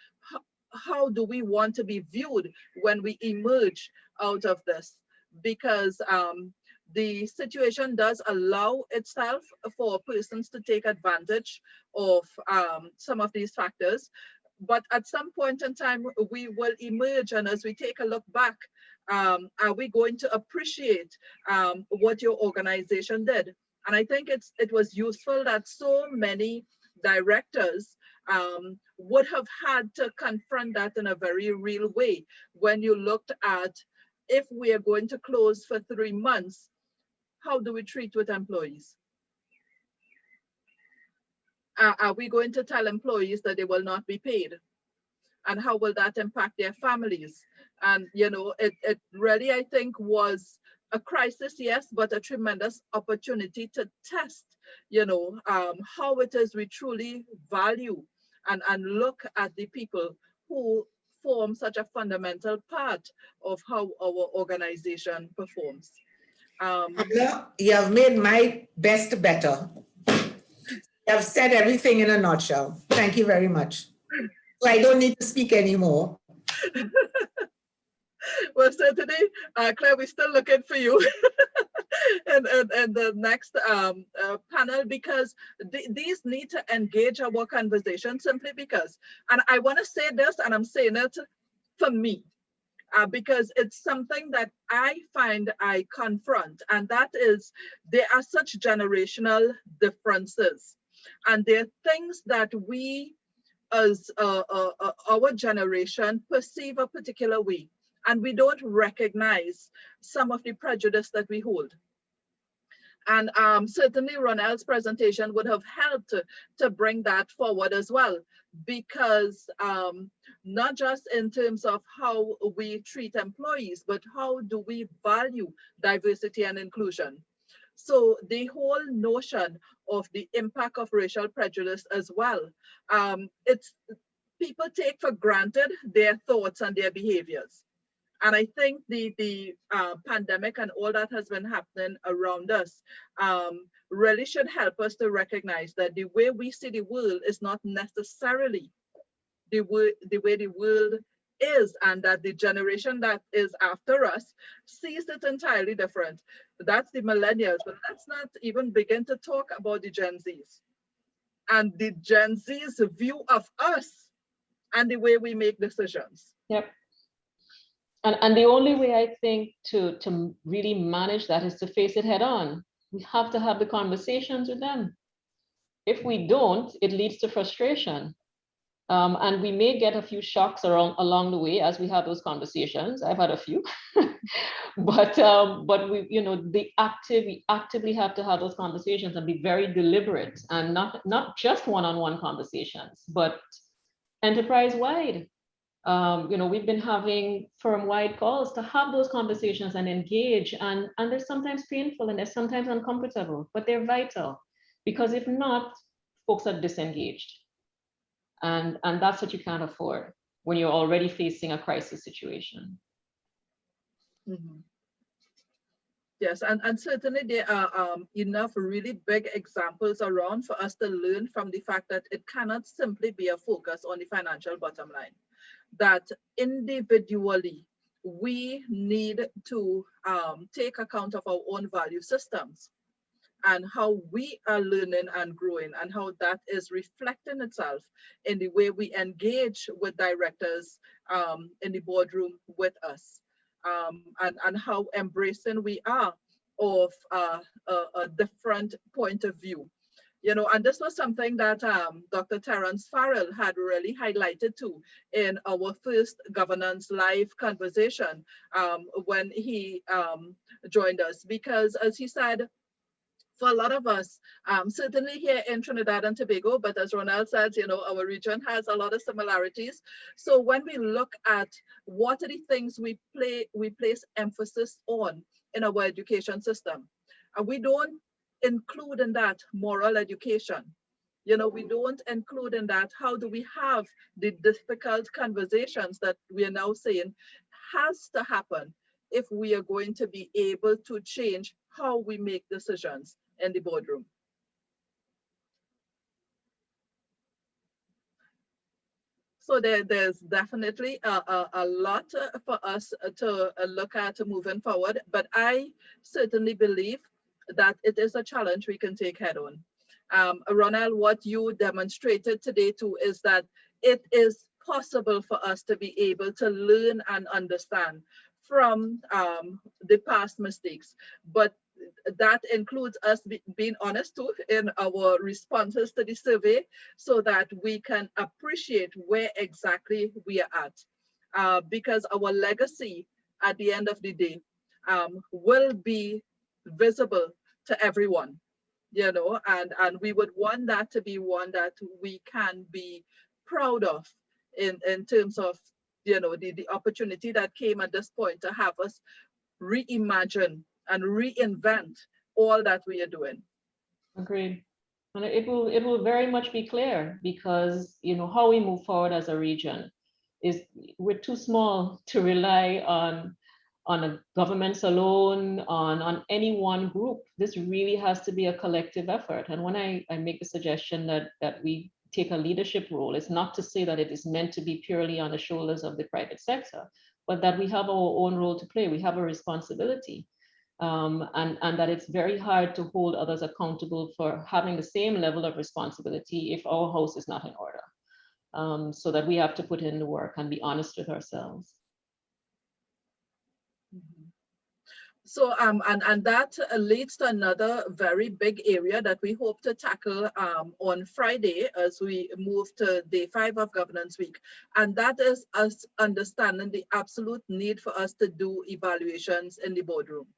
how do we want to be viewed when we emerge out of this, because the situation does allow itself for persons to take advantage of some of these factors. But at some point in time, we will emerge, and as we take a look back, are we going to appreciate what your organization did? And I think it was useful that so many directors would have had to confront that in a very real way when you looked at, if we are going to close for 3 months, how do we treat with employees? Are we going to tell employees that they will not be paid? And how will that impact their families? And, you know, it really, I think, was a crisis, yes, but a tremendous opportunity to test, you know, how it is we truly value and look at the people who form such a fundamental part of how our organization performs. You have made my best better. You have said everything in a nutshell. Thank you very much. So I don't need to speak anymore. Well, certainly, Claire, we're still looking for you in the next panel, because these need to engage our conversation, simply because, and I want to say this, and I'm saying it for me, because it's something that I find I confront, and that is there are such generational differences, and there are things that we as our generation perceive a particular way, and we don't recognize some of the prejudice that we hold. And certainly Ronaele's presentation would have helped to bring that forward as well, because not just in terms of how we treat employees, but how do we value diversity and inclusion. So the whole notion of the impact of racial prejudice as well, it's people take for granted their thoughts and their behaviors. And I think the pandemic and all that has been happening around us really should help us to recognize that the way we see the world is not necessarily the way the world is, and that the generation that is after us sees it entirely different. That's the millennials, but let's not even begin to talk about the Gen Zs and the Gen Z's view of us and the way we make decisions. Yep. And the only way I think to really manage that is to face it head on. We have to have the conversations with them. If we don't, it leads to frustration. And we may get a few shocks along the way as we have those conversations. I've had a few, but we, we actively have to have those conversations and be very deliberate, and not just one-on-one conversations, but enterprise-wide. We've been having firm-wide calls to have those conversations and engage, and they're sometimes painful and they're sometimes uncomfortable, but they're vital, because if not, folks are disengaged. And that's what you can't afford when you're already facing a crisis situation. Mm-hmm. Yes, and certainly there are enough really big examples around for us to learn from the fact that it cannot simply be a focus on the financial bottom line. That individually, we need to take account of our own value systems and how we are learning and growing, and how that is reflecting itself in the way we engage with directors in the boardroom with us, and how embracing we are of a different point of view. And this was something that Dr. Terence Farrell had really highlighted too in our first Governance Live conversation when he joined us, because as he said, for a lot of us, certainly here in Trinidad and Tobago, but as Ronaele said, our region has a lot of similarities. So when we look at what are the things we place emphasis on in our education system, and we don't include in that moral education. We don't include in that how do we have the difficult conversations that we are now saying has to happen if we are going to be able to change how we make decisions in the boardroom. So there's definitely a lot for us to look at moving forward, but I certainly believe that it is a challenge we can take head on. Ronaele, what you demonstrated today too is that it is possible for us to be able to learn and understand from the past mistakes, but that includes us being honest too in our responses to the survey, so that we can appreciate where exactly we are at, because our legacy at the end of the day will be visible to everyone, and we would want that to be one that we can be proud of in terms of the opportunity that came at this point to have us reimagine and reinvent all that we are doing. Agreed. And it will very much be clear, because how we move forward as a region is we're too small to rely on a governments alone, on any one group. This really has to be a collective effort. And when I make the suggestion that we take a leadership role, it's not to say that it is meant to be purely on the shoulders of the private sector, but that we have our own role to play. We have a responsibility. and that it's very hard to hold others accountable for having the same level of responsibility if our house is not in order. So that we have to put in the work and be honest with ourselves. So, and that leads to another very big area that we hope to tackle on Friday as we move to day 5 of Governance Week. And that is us understanding the absolute need for us to do evaluations in the boardroom.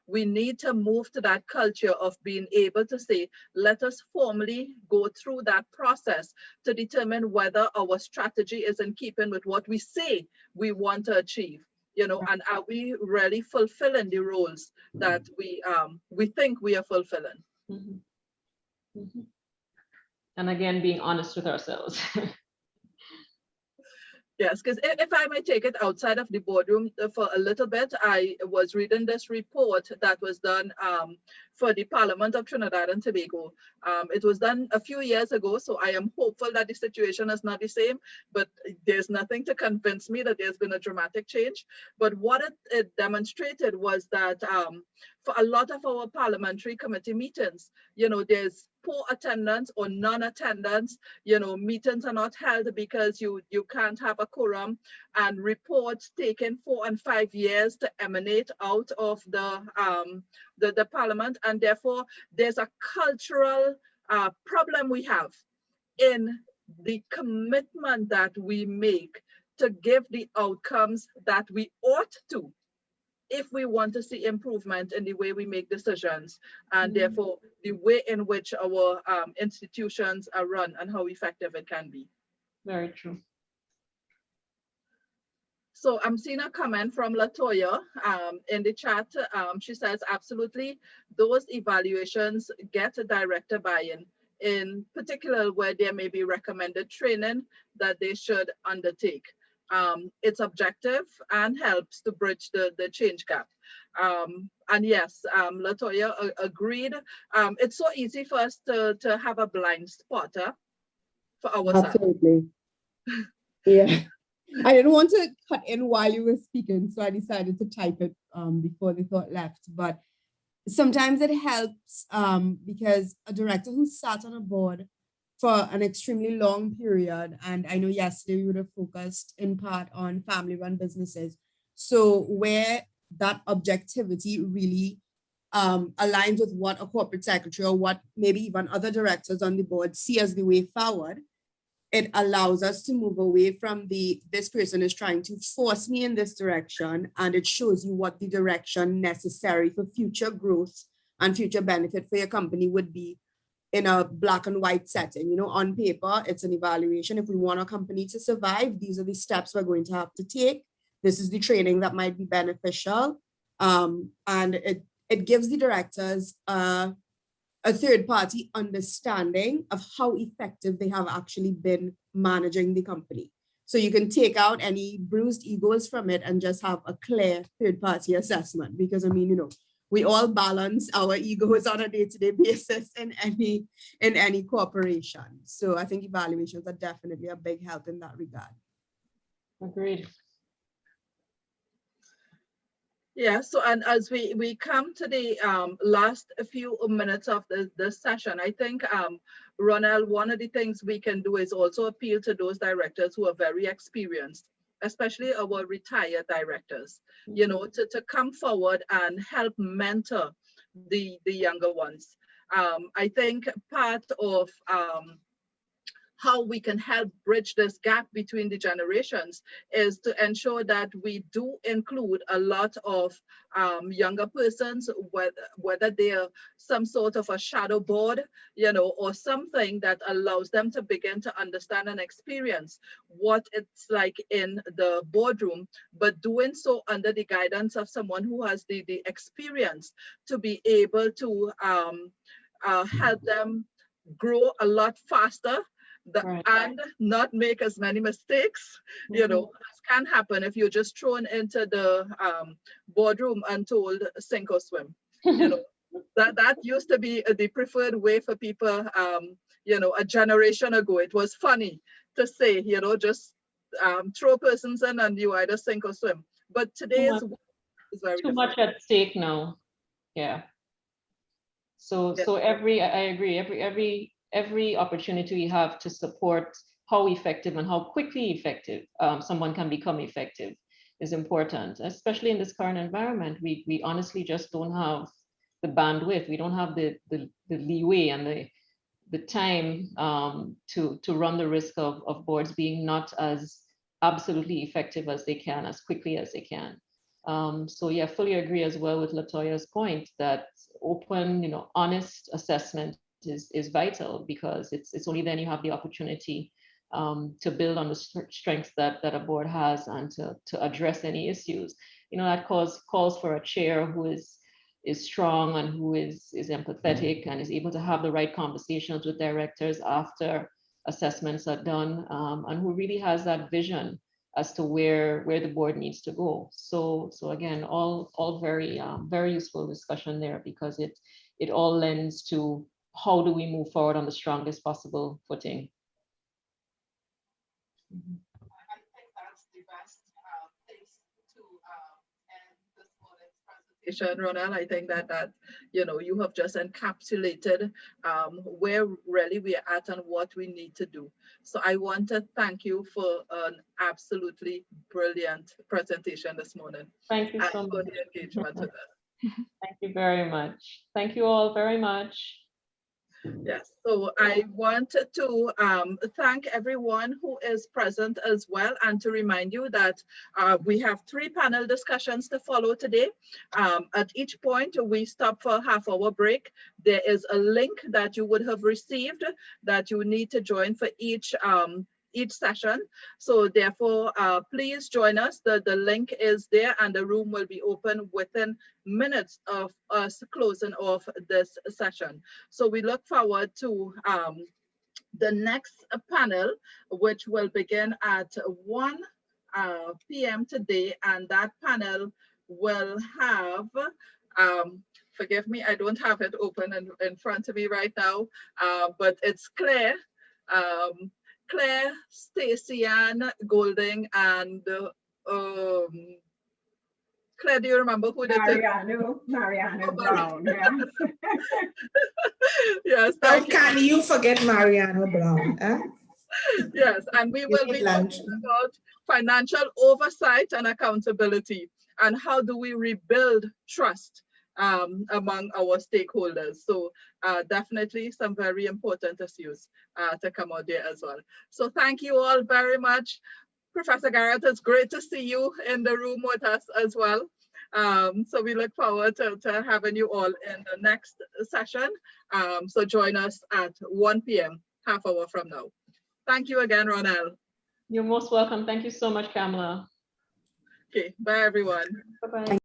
We need to move to that culture of being able to say, let us formally go through that process to determine whether our strategy is in keeping with what we say we want to achieve. You know, and are we really fulfilling the roles that we think we are fulfilling? Mm-hmm. Mm-hmm. And again, being honest with ourselves. Yes, because if I may take it outside of the boardroom for a little bit, I was reading this report that was done for the Parliament of Trinidad and Tobago. It was done a few years ago, so I am hopeful that the situation is not the same, but there's nothing to convince me that there's been a dramatic change. But what it demonstrated was that for a lot of our parliamentary committee meetings, you know, there's poor attendance or non-attendance. You know, meetings are not held because you can't have a quorum, and reports taking 4 and 5 years to emanate out of the parliament. And therefore there's a cultural problem we have in the commitment that we make to give the outcomes that we ought to, if we want to see improvement in the way we make decisions, and therefore the way in which our institutions are run and how effective it can be. Very true. So I'm seeing a comment from Latoya in the chat. She says, absolutely, those evaluations get a director buy-in, in particular where there may be recommended training that they should undertake. It's objective and helps to bridge the change gap. And yes, Latoya agreed. It's so easy for us to have a blind spot for ourselves. Absolutely. Yeah. I didn't want to cut in while you were speaking, so I decided to type it before the thought left. But sometimes it helps because a director who sat on a board for an extremely long period, and I know yesterday we would have focused in part on family-run businesses. So where that objectivity really aligns with what a corporate secretary or what maybe even other directors on the board see as the way forward, it allows us to move away from this person is trying to force me in this direction, and it shows you what the direction necessary for future growth and future benefit for your company would be in a black and white setting. You know, on paper, it's an evaluation. If we want our company to survive, these are the steps we're going to have to take. This is the training that might be beneficial. And it gives the directors a third-party understanding of how effective they have actually been managing the company. So you can take out any bruised egos from it and just have a clear third-party assessment. Because I mean, you know, we all balance our egos on a day-to-day basis in any corporation. So I think evaluations are definitely a big help in that regard. Agreed. Yeah, so and as we come to the last few minutes of this session, I think, Ronaele, one of the things we can do is also appeal to those directors who are very experienced, especially our retired directors, you know, to come forward and help mentor the younger ones. I think part of how we can help bridge this gap between the generations is to ensure that we do include a lot of younger persons, whether they're some sort of a shadow board, you know, or something that allows them to begin to understand and experience what it's like in the boardroom, but doing so under the guidance of someone who has the experience to be able to help them grow a lot faster. Right. And not make as many mistakes, you know, as can happen if you're just thrown into the boardroom and told sink or swim. You know, that used to be the preferred way for people, you know, a generation ago. It was funny to say, you know, just throw persons in and you either sink or swim. But today is very too much at stake now. Yeah. So I agree. Every opportunity we have to support how effective and how quickly effective someone can become effective is important, especially in this current environment. We honestly just don't have the bandwidth. We don't have the leeway and the time to run the risk of boards being not as absolutely effective as they can, as quickly as they can. So yeah, fully agree as well with Latoya's point that open, honest assessment is vital, because it's only then you have the opportunity to build on the strengths that a board has and to address any issues. That calls for a chair who is strong and who is empathetic and is able to have the right conversations with directors after assessments are done, and who really has that vision as to where the board needs to go. So again, all very very useful discussion there, because it all lends to how do we move forward on the strongest possible footing. I think that's the best place to end this morning's presentation, Ronaele. I think that you have just encapsulated where really we are at and what we need to do. So I want to thank you for an absolutely brilliant presentation this morning. Thank you so and for much. the engagement with us. Thank you very much. Thank you all very much. Yes, so I want to thank everyone who is present as well, and to remind you that we have 3 panel discussions to follow today. At each point, we stop for a half-hour break. There is a link that you would have received that you need to join for each session. So therefore, please join us. The link is there, and the room will be open within minutes of us closing off this session. So we look forward to the next panel, which will begin at 1 p.m. today, and that panel will have forgive me, I don't have it open in front of me right now, but it's Claire, Stacey Ann Golding, and Claire, do you remember who that is? Mariano Brown, yes. Yes, How can you forget Mariano Brown? Huh? Yes, and we will be talking about financial oversight and accountability, and how do we rebuild trust among our stakeholders. So definitely some very important issues to come out there as well. So thank you all very much. Professor Garrett, it's great to see you in the room with us as well. So we look forward to having you all in the next session. So join us at 1 p.m., half hour from now. Thank you again, Ronaele. You're most welcome. Thank you so much, Kamala. Okay, bye everyone. Bye-bye.